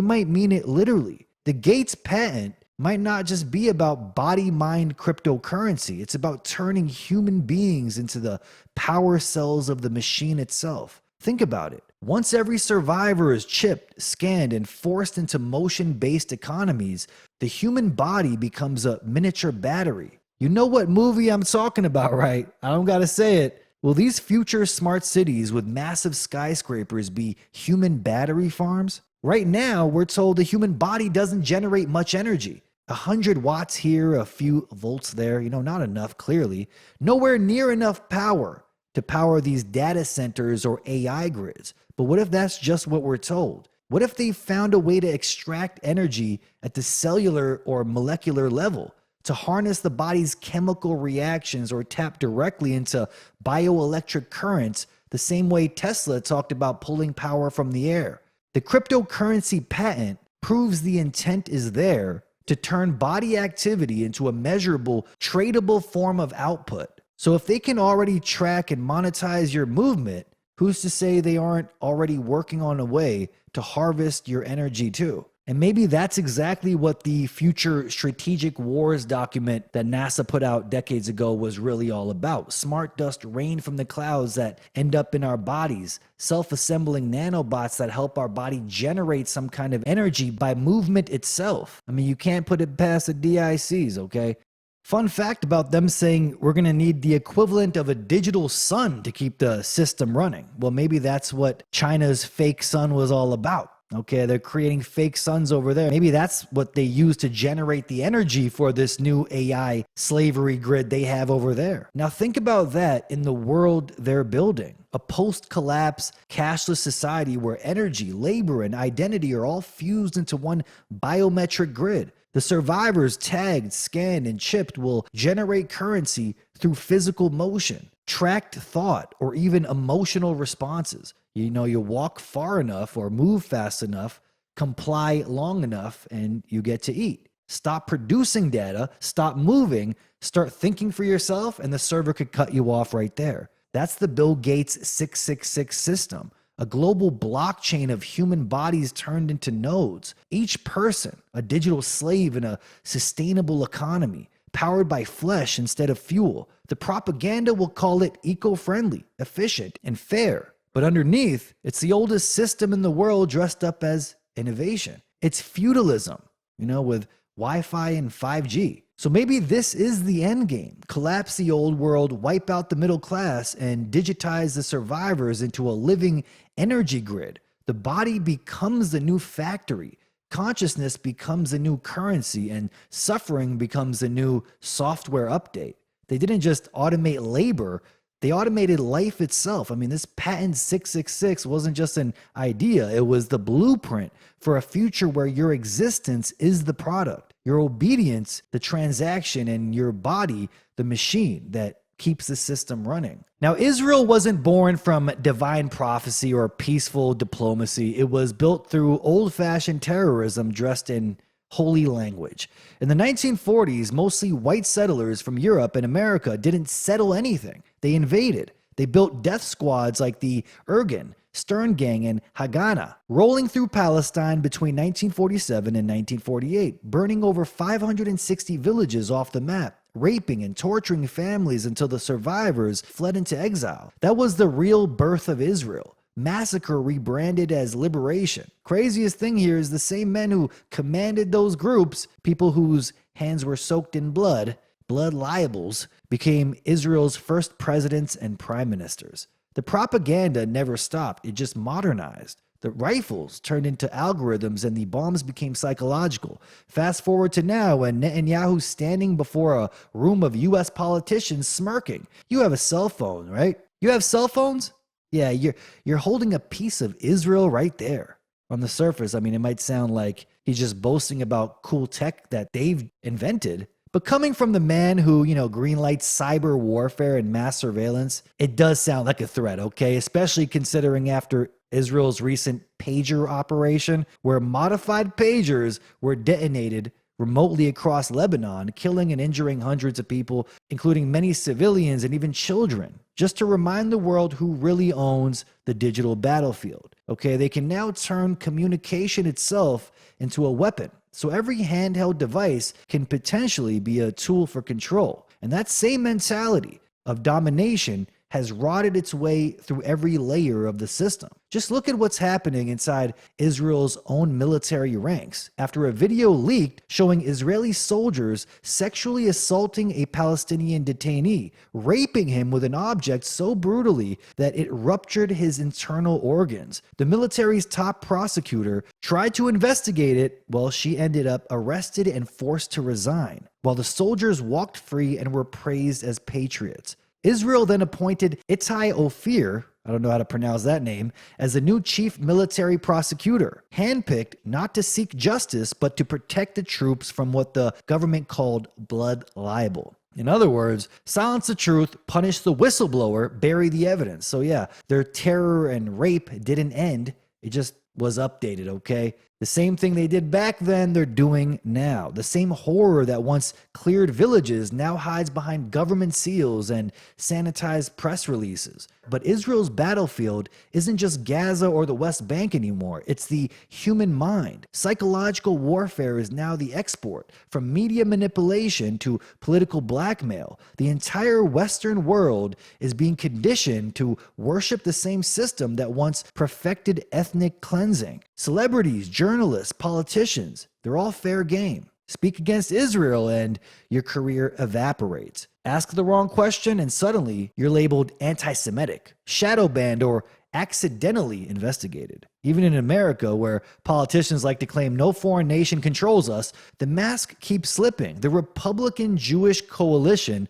might mean it literally. The Gates patent might not just be about body-mind cryptocurrency. It's about turning human beings into the power cells of the machine itself. Think about it. Once every survivor is chipped, scanned, and forced into motion-based economies, the human body becomes a miniature battery. You know what movie I'm talking about, right? I don't gotta say it. Will these future smart cities with massive skyscrapers be human battery farms? Right now, we're told the human body doesn't generate much energy. 100 watts here, a few volts there, not enough, clearly. Nowhere near enough power to power these data centers or AI grids. But what if that's just what we're told? What if they found a way to extract energy at the cellular or molecular level, to harness the body's chemical reactions or tap directly into bioelectric currents the same way Tesla talked about pulling power from the air? The cryptocurrency patent proves the intent is there to turn body activity into a measurable, tradable form of output. So if they can already track and monetize your movement, who's to say they aren't already working on a way to harvest your energy too? And maybe that's exactly what the Future Strategic Wars document that NASA put out decades ago was really all about. Smart dust rain from the clouds that end up in our bodies, self-assembling nanobots that help our body generate some kind of energy by movement itself. I mean, you can't put it past the DICs, okay? Fun fact about them saying we're going to need the equivalent of a digital sun to keep the system running. Well, maybe that's what China's fake sun was all about. Okay, they're creating fake suns over there. Maybe that's what they use to generate the energy for this new AI slavery grid they have over there. Now think about that in the world they're building. A post-collapse cashless society where energy, labor, and identity are all fused into one biometric grid. The survivors tagged, scanned, and chipped will generate currency through physical motion, tracked thought, or even emotional responses. You walk far enough or move fast enough, comply long enough, and you get to eat. Stop producing data, stop moving, start thinking for yourself, and the server could cut you off right there. That's the Bill Gates 666 system, a global blockchain of human bodies turned into nodes. Each person, a digital slave in a sustainable economy, powered by flesh instead of fuel. The propaganda will call it eco-friendly, efficient, and fair. But underneath, it's the oldest system in the world dressed up as innovation. It's feudalism, with Wi-Fi and 5G. So maybe this is the end game. Collapse the old world, wipe out the middle class, and digitize the survivors into a living energy grid. The body becomes the new factory. Consciousness becomes the new currency, and suffering becomes the new software update. They didn't just automate labor, they automated life itself. I mean, this patent 666 wasn't just an idea, it was the blueprint for a future where your existence is the product, your obedience, the transaction, and your body, the machine that keeps the system running. Now, Israel wasn't born from divine prophecy or peaceful diplomacy. It was built through old-fashioned terrorism dressed in holy language. In the 1940s, mostly white settlers from Europe and America didn't settle anything. They invaded. They built death squads like the Irgun, Stern Gang, and Haganah, rolling through Palestine between 1947 and 1948, burning over 560 villages off the map, raping and torturing families until the survivors fled into exile. That was the real birth of Israel. Massacre rebranded as liberation. Craziest thing here is the same men who commanded those groups, people whose hands were soaked in blood libels, became Israel's first presidents and prime ministers. The propaganda never stopped, it just modernized. The rifles turned into algorithms and the bombs became psychological. Fast forward to now and Netanyahu's standing before a room of US politicians smirking. You have a cell phone, right? You have cell phones? Yeah, you're holding a piece of Israel right there. On the surface, I mean, it might sound like he's just boasting about cool tech that they've invented. But coming from the man who, greenlights cyber warfare and mass surveillance, it does sound like a threat, okay? Especially considering after Israel's recent pager operation, where modified pagers were detonated remotely across Lebanon, killing and injuring hundreds of people, including many civilians and even children, just to remind the world who really owns the digital battlefield. Okay, they can now turn communication itself into a weapon, So every handheld device can potentially be a tool for control. And that same mentality of domination has rotted its way through every layer of the system. Just look at what's happening inside Israel's own military ranks after a video leaked showing Israeli soldiers sexually assaulting a Palestinian detainee, raping him with an object so brutally that it ruptured his internal organs. The military's top prosecutor tried to investigate it, while she ended up arrested and forced to resign, while the soldiers walked free and were praised as patriots. Israel then appointed Itai Ophir, I don't know how to pronounce that name, as the new chief military prosecutor, handpicked not to seek justice, but to protect the troops from what the government called blood libel. In other words, silence the truth, punish the whistleblower, bury the evidence. So yeah, their terror and rape didn't end. It just was updated, okay? The same thing they did back then, they're doing now. The same horror that once cleared villages now hides behind government seals and sanitized press releases. But Israel's battlefield isn't just Gaza or the West Bank anymore. It's the human mind. Psychological warfare is now the export. From media manipulation to political blackmail, the entire Western world is being conditioned to worship the same system that once perfected ethnic cleansing. Celebrities, journalists, politicians, they're all fair game. Speak against Israel and your career evaporates. Ask the wrong question and suddenly you're labeled anti-Semitic, shadow banned, or accidentally investigated. Even in America, where politicians like to claim no foreign nation controls us, the mask keeps slipping. The Republican Jewish coalition,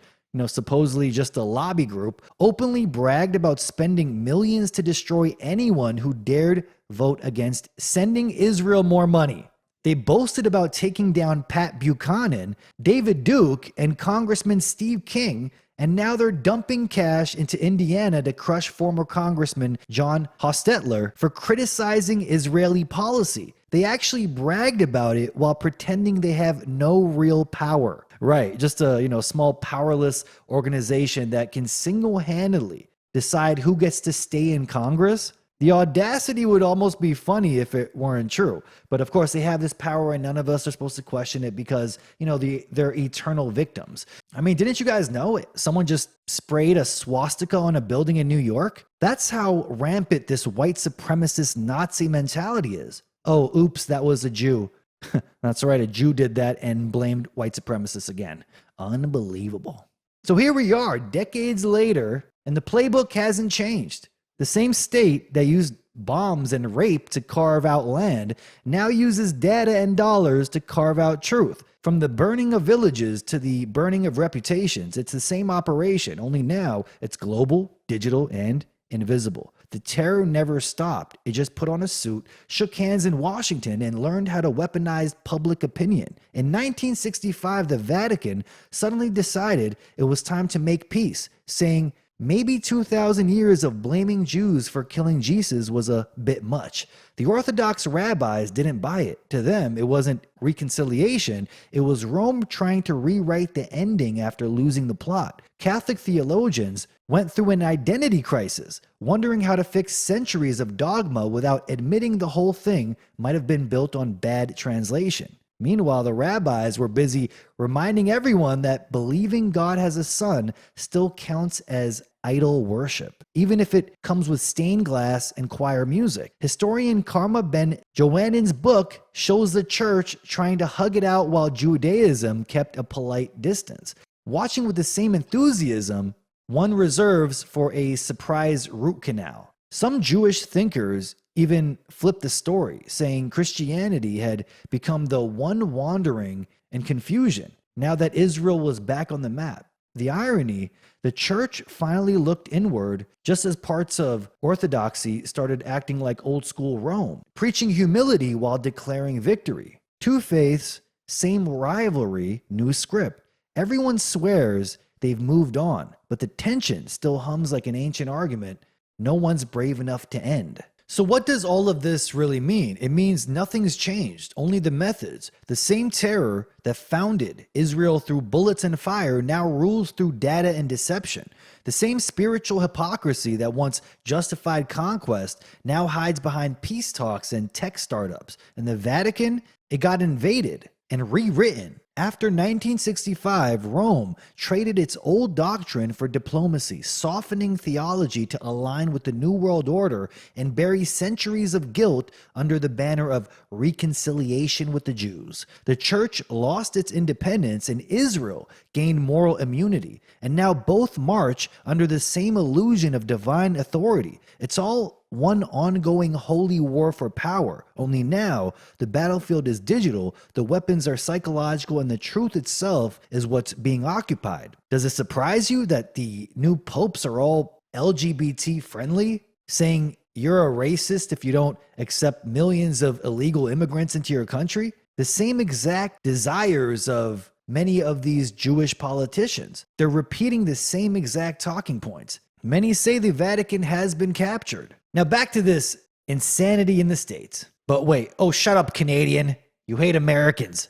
supposedly just a lobby group, openly bragged about spending millions to destroy anyone who dared vote against sending Israel more money. They boasted about taking down Pat Buchanan, David Duke, and Congressman Steve King, and now they're dumping cash into Indiana to crush former Congressman John Hostetler for criticizing Israeli policy. They actually bragged about it while pretending they have no real power. Right, just a small powerless organization that can single-handedly decide who gets to stay in Congress. The audacity would almost be funny if it weren't true. But of course, they have this power and none of us are supposed to question it because, they're eternal victims. I mean, didn't you guys know it? Someone just sprayed a swastika on a building in New York? That's how rampant this white supremacist Nazi mentality is. Oh, oops, that was a Jew. That's right, a Jew did that and blamed white supremacists again. Unbelievable. So here we are, decades later, and the playbook hasn't changed. The same state that used bombs and rape to carve out land now uses data and dollars to carve out truth. From the burning of villages to the burning of reputations, it's the same operation, only now it's global, digital, and invisible. The terror never stopped. It just put on a suit, shook hands in Washington, and learned how to weaponize public opinion. In 1965, the Vatican suddenly decided it was time to make peace, saying, maybe 2,000 years of blaming Jews for killing Jesus was a bit much. The Orthodox rabbis didn't buy it. To them, it wasn't reconciliation. It was Rome trying to rewrite the ending after losing the plot. Catholic theologians went through an identity crisis, wondering how to fix centuries of dogma without admitting the whole thing might have been built on bad translation. Meanwhile, the rabbis were busy reminding everyone that believing God has a son still counts as idol worship, even if it comes with stained glass and choir music. Historian Karma Ben Joannen's book shows the church trying to hug it out while Judaism kept a polite distance. Watching with the same enthusiasm one reserves for a surprise root canal. Some Jewish thinkers even flipped the story, saying Christianity had become the one wandering and confusion now that Israel was back on the map. The irony, the church finally looked inward just as parts of orthodoxy started acting like old school Rome, preaching humility while declaring victory. Two faiths, same rivalry, new script. Everyone swears they've moved on, but the tension still hums like an ancient argument no one's brave enough to end. So what does all of this really mean? It means nothing's changed, only the methods. The same terror that founded Israel through bullets and fire now rules through data and deception. The same spiritual hypocrisy that once justified conquest now hides behind peace talks and tech startups. And the Vatican, it got invaded and rewritten. After 1965, Rome traded its old doctrine for diplomacy, softening theology to align with the New World Order and bury centuries of guilt under the banner of reconciliation with the Jews. The church lost its independence and Israel gained moral immunity, and now both march under the same illusion of divine authority. It's all one ongoing holy war for power. Only now, the battlefield is digital, the weapons are psychological, and the truth itself is what's being occupied. Does it surprise you that the new popes are all LGBT friendly, saying you're a racist if you don't accept millions of illegal immigrants into your country? The same exact desires of many of these Jewish politicians. They're repeating the same exact talking points. Many say the Vatican has been captured. Now back to this insanity in the States. But wait, oh, shut up, Canadian. You hate Americans.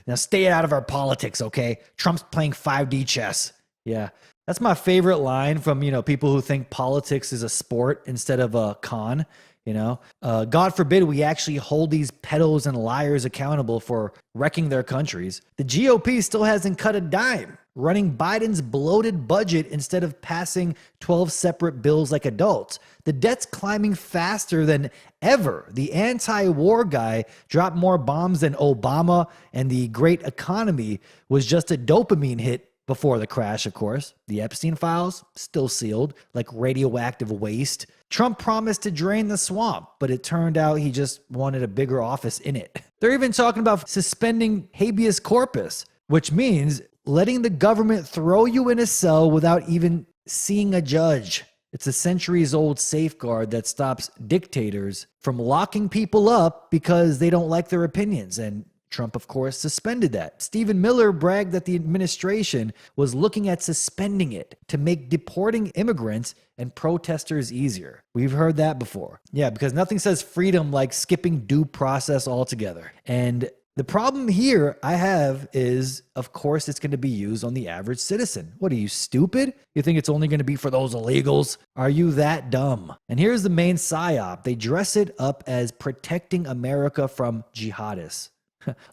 Now stay out of our politics, okay? Trump's playing 5D chess. Yeah, that's my favorite line from, people who think politics is a sport instead of a con. God forbid we actually hold these pedos and liars accountable for wrecking their countries. The GOP still hasn't cut a dime, running Biden's bloated budget instead of passing 12 separate bills like adults. The debt's climbing faster than ever. The anti-war guy dropped more bombs than Obama, and the great economy was just a dopamine hit before the crash, of course. The Epstein files, still sealed, like radioactive waste. Trump promised to drain the swamp, but it turned out he just wanted a bigger office in it. They're even talking about suspending habeas corpus, which means letting the government throw you in a cell without even seeing a judge. It's a centuries-old safeguard that stops dictators from locking people up because they don't like their opinions, and Trump, of course, suspended that. Stephen Miller bragged that the administration was looking at suspending it to make deporting immigrants and protesters easier. We've heard that before. Yeah, because nothing says freedom like skipping due process altogether. And the problem here I have is, of course, it's going to be used on the average citizen. What are you, stupid? You think it's only going to be for those illegals? Are you that dumb? And here's the main psyop. They dress it up as protecting America from jihadists.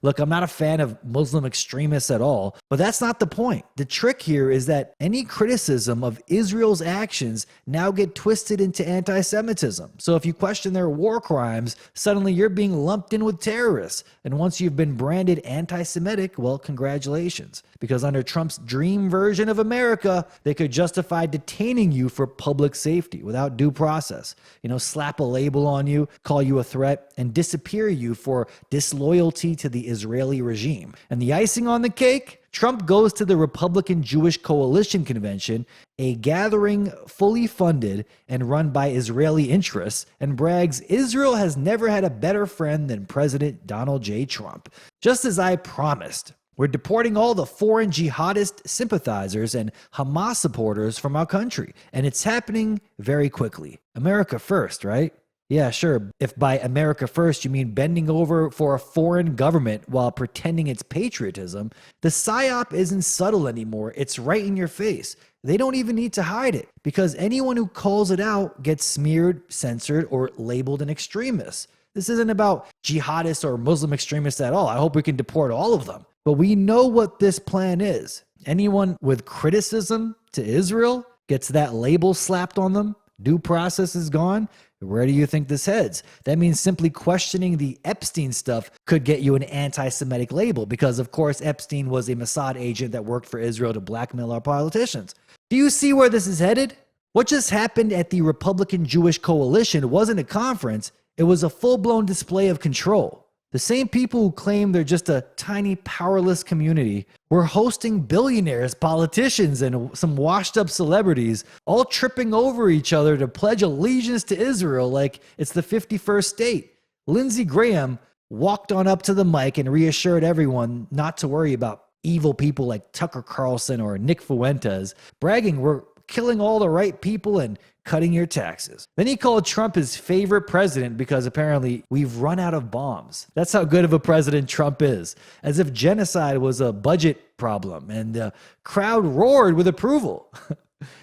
Look, I'm not a fan of Muslim extremists at all, but that's not the point. The trick here is that any criticism of Israel's actions now get twisted into anti-Semitism. So if you question their war crimes, suddenly you're being lumped in with terrorists. And once you've been branded anti-Semitic, well, congratulations. Because under Trump's dream version of America, they could justify detaining you for public safety without due process. Slap a label on you, call you a threat, and disappear you for disloyalty to the Israeli regime. And the icing on the cake? Trump goes to the Republican Jewish Coalition Convention, a gathering fully funded and run by Israeli interests, and brags Israel has never had a better friend than President Donald J. Trump. Just as I promised, we're deporting all the foreign jihadist sympathizers and Hamas supporters from our country, and it's happening very quickly. America first, right? Yeah, sure. If by America first you mean bending over for a foreign government while pretending it's patriotism, the psyop isn't subtle anymore. It's right in your face. They don't even need to hide it because anyone who calls it out gets smeared, censored, or labeled an extremist. This isn't about jihadists or Muslim extremists at all. I hope we can deport all of them. But we know what this plan is. Anyone with criticism to Israel gets that label slapped on them. Due process is gone. Where do you think this heads? That means simply questioning the Epstein stuff could get you an anti-Semitic label because, of course, Epstein was a Mossad agent that worked for Israel to blackmail our politicians. Do you see where this is headed? What just happened at the Republican Jewish Coalition wasn't a conference. It was a full-blown display of control. The same people who claim they're just a tiny, powerless community were hosting billionaires, politicians, and some washed-up celebrities all tripping over each other to pledge allegiance to Israel like it's the 51st state. Lindsey Graham walked on up to the mic and reassured everyone not to worry about evil people like Tucker Carlson or Nick Fuentes, bragging we're killing all the right people and cutting your taxes. Then he called Trump his favorite president because apparently we've run out of bombs. That's how good of a president Trump is, as if genocide was a budget problem, and the crowd roared with approval.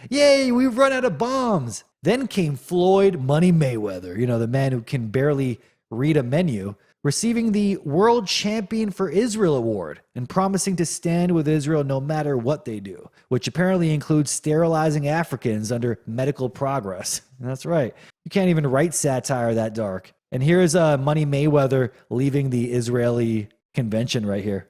Yay, we've run out of bombs. Then came Floyd Money Mayweather, the man who can barely read a menu, receiving the World Champion for Israel award and promising to stand with Israel no matter what they do, which apparently includes sterilizing Africans under medical progress. That's right. You can't even write satire that dark. And here's Money Mayweather leaving the Israeli convention right here.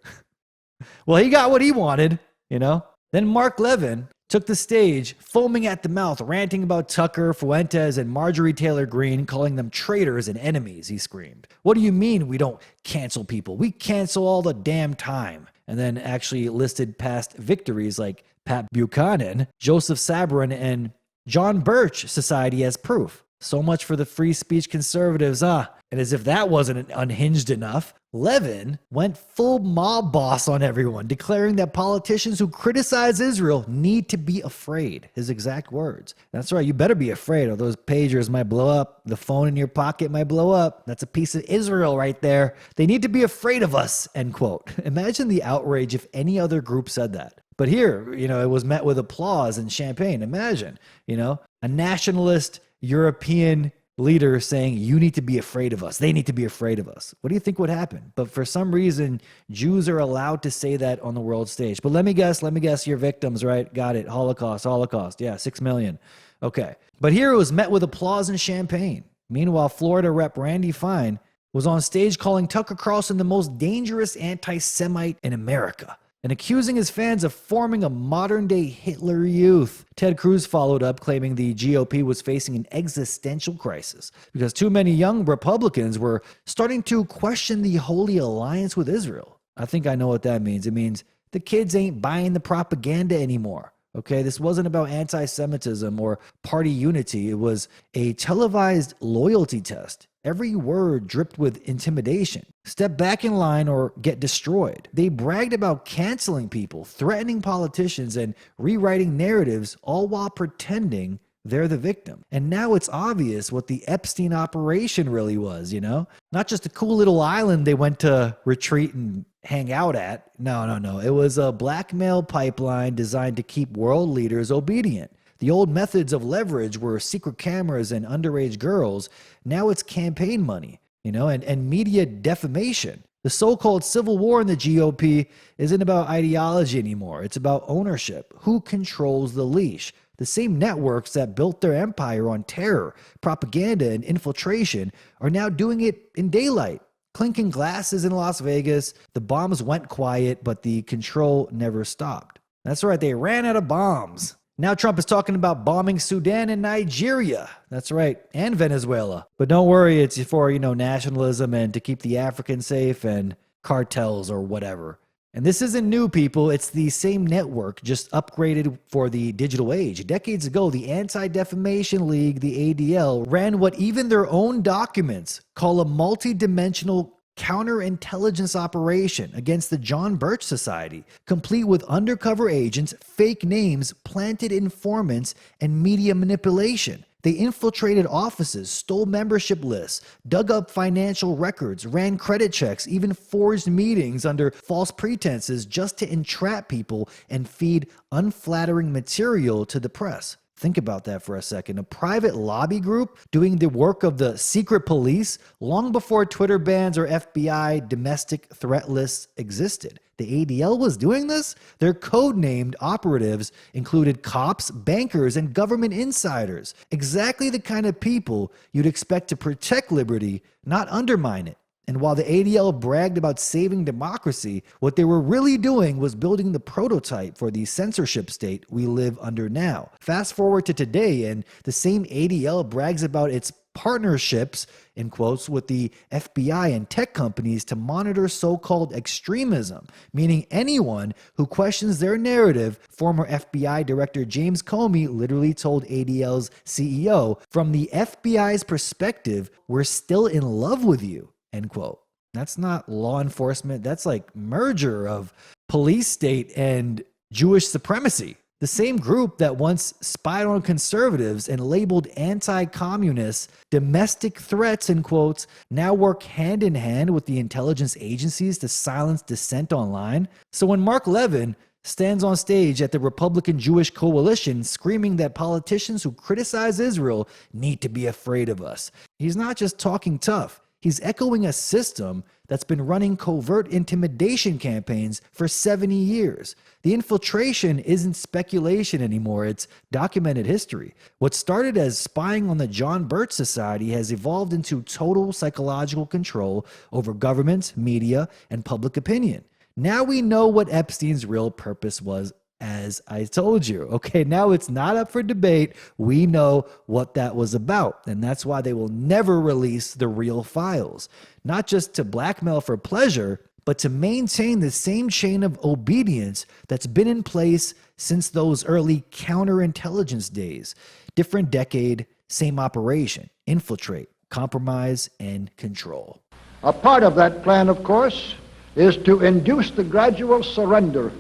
Well, he got what he wanted, Then Mark Levin took the stage, foaming at the mouth, ranting about Tucker, Fuentes, and Marjorie Taylor Greene, calling them traitors and enemies, he screamed. What do you mean we don't cancel people? We cancel all the damn time. And then actually listed past victories like Pat Buchanan, Joseph Sabrin, and John Birch Society as proof. So much for the free speech conservatives, huh? And as if that wasn't unhinged enough, Levin went full mob boss on everyone, declaring that politicians who criticize Israel need to be afraid. His exact words. That's right, you better be afraid, or those pagers might blow up. The phone in your pocket might blow up. That's a piece of Israel right there. They need to be afraid of us, end quote. Imagine the outrage if any other group said that. But here, it was met with applause and champagne. Imagine, a nationalist European leader saying, you need to be afraid of us. They need to be afraid of us. What do you think would happen? But for some reason, Jews are allowed to say that on the world stage. But let me guess your victims, right? Got it. Holocaust. Yeah, 6 million. Okay. But here it was met with applause and champagne. Meanwhile, Florida Rep. Randy Fine was on stage calling Tucker Carlson the most dangerous anti-Semite in America, and accusing his fans of forming a modern-day Hitler Youth. Ted Cruz followed up, claiming the GOP was facing an existential crisis because too many young Republicans were starting to question the Holy Alliance with Israel. I think I know what that means. It means the kids ain't buying the propaganda anymore. Okay, this wasn't about anti-Semitism or party unity. It was a televised loyalty test. Every word dripped with intimidation. Step back in line or get destroyed. They bragged about canceling people, threatening politicians, and rewriting narratives, all while pretending they're the victim. And now it's obvious what the Epstein operation really was, Not just a cool little island they went to retreat and hang out at. No. It was a blackmail pipeline designed to keep world leaders obedient. The old methods of leverage were secret cameras and underage girls. Now it's campaign money, and media defamation. The so-called civil war in the GOP isn't about ideology anymore. It's about ownership. Who controls the leash? The same networks that built their empire on terror, propaganda, and infiltration are now doing it in daylight. Clinking glasses in Las Vegas, the bombs went quiet, but the control never stopped. That's right, they ran out of bombs. Now Trump is talking about bombing Sudan and Nigeria. That's right, and Venezuela. But don't worry, it's for, nationalism and to keep the Africans safe and cartels or whatever. And this isn't new, people. It's the same network, just upgraded for the digital age. Decades ago, the Anti-Defamation League, the ADL, ran what even their own documents call a multi-dimensional counterintelligence operation against the John Birch Society, complete with undercover agents, fake names, planted informants, and media manipulation. They infiltrated offices, stole membership lists, dug up financial records, ran credit checks, even forged meetings under false pretenses just to entrap people and feed unflattering material to the press. Think about that for a second. A private lobby group doing the work of the secret police long before Twitter bans or FBI domestic threat lists existed. The ADL was doing this? Their code-named operatives included cops, bankers, and government insiders. Exactly the kind of people you'd expect to protect liberty, not undermine it. And while the ADL bragged about saving democracy, what they were really doing was building the prototype for the censorship state we live under now. Fast forward to today, and the same ADL brags about its partnerships, in quotes, with the FBI and tech companies to monitor so-called extremism, meaning anyone who questions their narrative. Former FBI Director James Comey literally told ADL's CEO, "From the FBI's perspective, we're still in love with you." End quote. That's not law enforcement. That's like merger of police state and Jewish supremacy. The same group that once spied on conservatives and labeled anti-communists domestic threats in quotes now work hand in hand with the intelligence agencies to silence dissent online. So when Mark Levin stands on stage at the Republican Jewish Coalition screaming that politicians who criticize Israel need to be afraid of us, he's not just talking tough. He's echoing a system that's been running covert intimidation campaigns for 70 years. The infiltration isn't speculation anymore, it's documented history. What started as spying on the John Birch Society has evolved into total psychological control over governments, media, and public opinion. Now we know what Epstein's real purpose was, as I told you. Okay, now it's not up for debate. We know what that was about, and that's why they will never release the real files. Not just to blackmail for pleasure, but to maintain the same chain of obedience that's been in place since those early counterintelligence days. Different decade, same operation: infiltrate, compromise, and control. A part of that plan, of course, is to induce the gradual surrender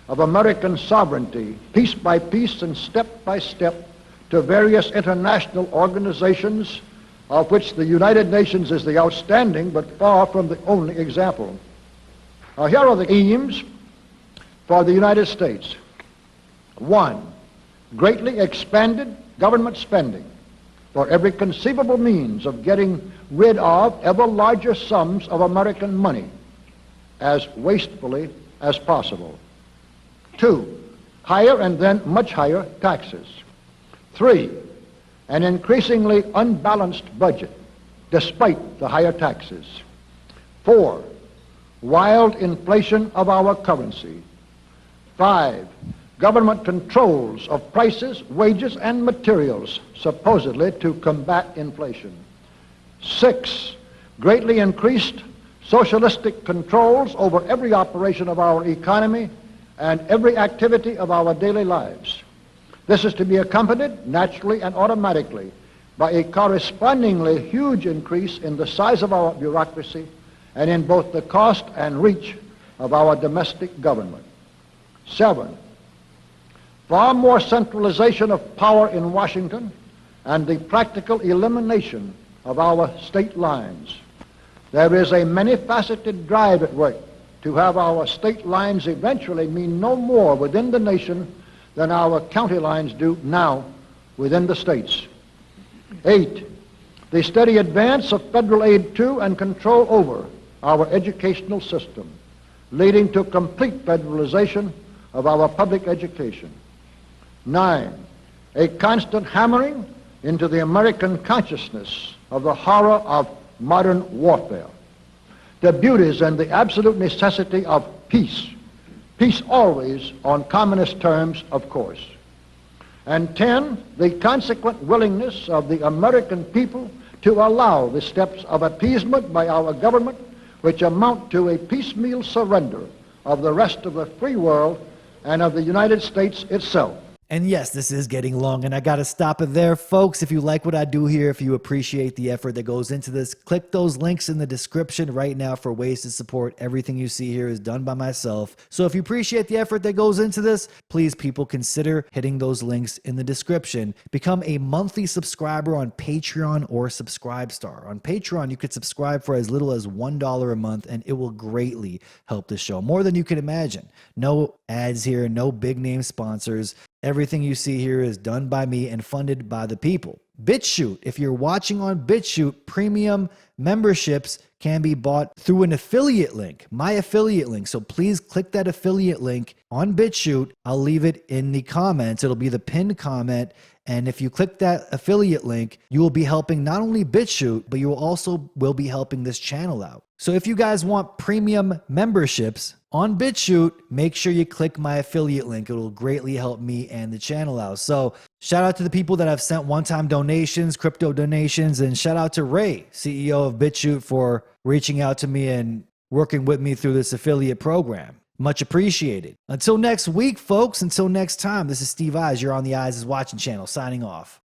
of American sovereignty, piece by piece and step by step, to various international organizations, of which the United Nations is the outstanding but far from the only example. Now, here are the aims for the United States. 1, greatly expanded government spending for every conceivable means of getting rid of ever larger sums of American money as wastefully as possible. 2, higher and then much higher taxes. 3, an increasingly unbalanced budget despite the higher taxes. 4, wild inflation of our currency. 5, government controls of prices, wages, and materials, supposedly to combat inflation. 6, greatly increased socialistic controls over every operation of our economy and every activity of our daily lives. This is to be accompanied naturally and automatically by a correspondingly huge increase in the size of our bureaucracy and in both the cost and reach of our domestic government. 7, far more centralization of power in Washington and the practical elimination of our state lines. There is a many-faceted drive at work to have our state lines eventually mean no more within the nation than our county lines do now within the states. 8, the steady advance of federal aid to and control over our educational system, leading to complete federalization of our public education. 9, a constant hammering into the American consciousness of the horror of modern warfare, the beauties and the absolute necessity of peace, peace always on communist terms, of course. And 10, the consequent willingness of the American people to allow the steps of appeasement by our government which amount to a piecemeal surrender of the rest of the free world and of the United States itself. And yes, this is getting long, and I got to stop it there. Folks, if you like what I do here, if you appreciate the effort that goes into this, click those links in the description right now for ways to support. Everything you see here is done by myself. So if you appreciate the effort that goes into this, please, people, consider hitting those links in the description. Become a monthly subscriber on Patreon or Subscribestar. On Patreon, you could subscribe for as little as $1 a month, and it will greatly help the show, more than you can imagine. No ads here, no big name sponsors. Everything you see here is done by me and funded by the people. BitChute, if you're watching on BitChute, premium memberships can be bought through an affiliate link, my affiliate link. So please click that affiliate link on BitChute. I'll leave it in the comments. It'll be the pinned comment. And if you click that affiliate link, you will be helping not only BitChute, but you will also be helping this channel out. So if you guys want premium memberships on BitChute, make sure you click my affiliate link. It will greatly help me and the channel out. So shout out to the people that have sent one-time donations, crypto donations, and shout out to Ray, CEO of BitChute, for reaching out to me and working with me through this affiliate program. Much appreciated. Until next week, folks, until next time, this is Steve Eyes. You're on the Eyes is Watching channel, signing off.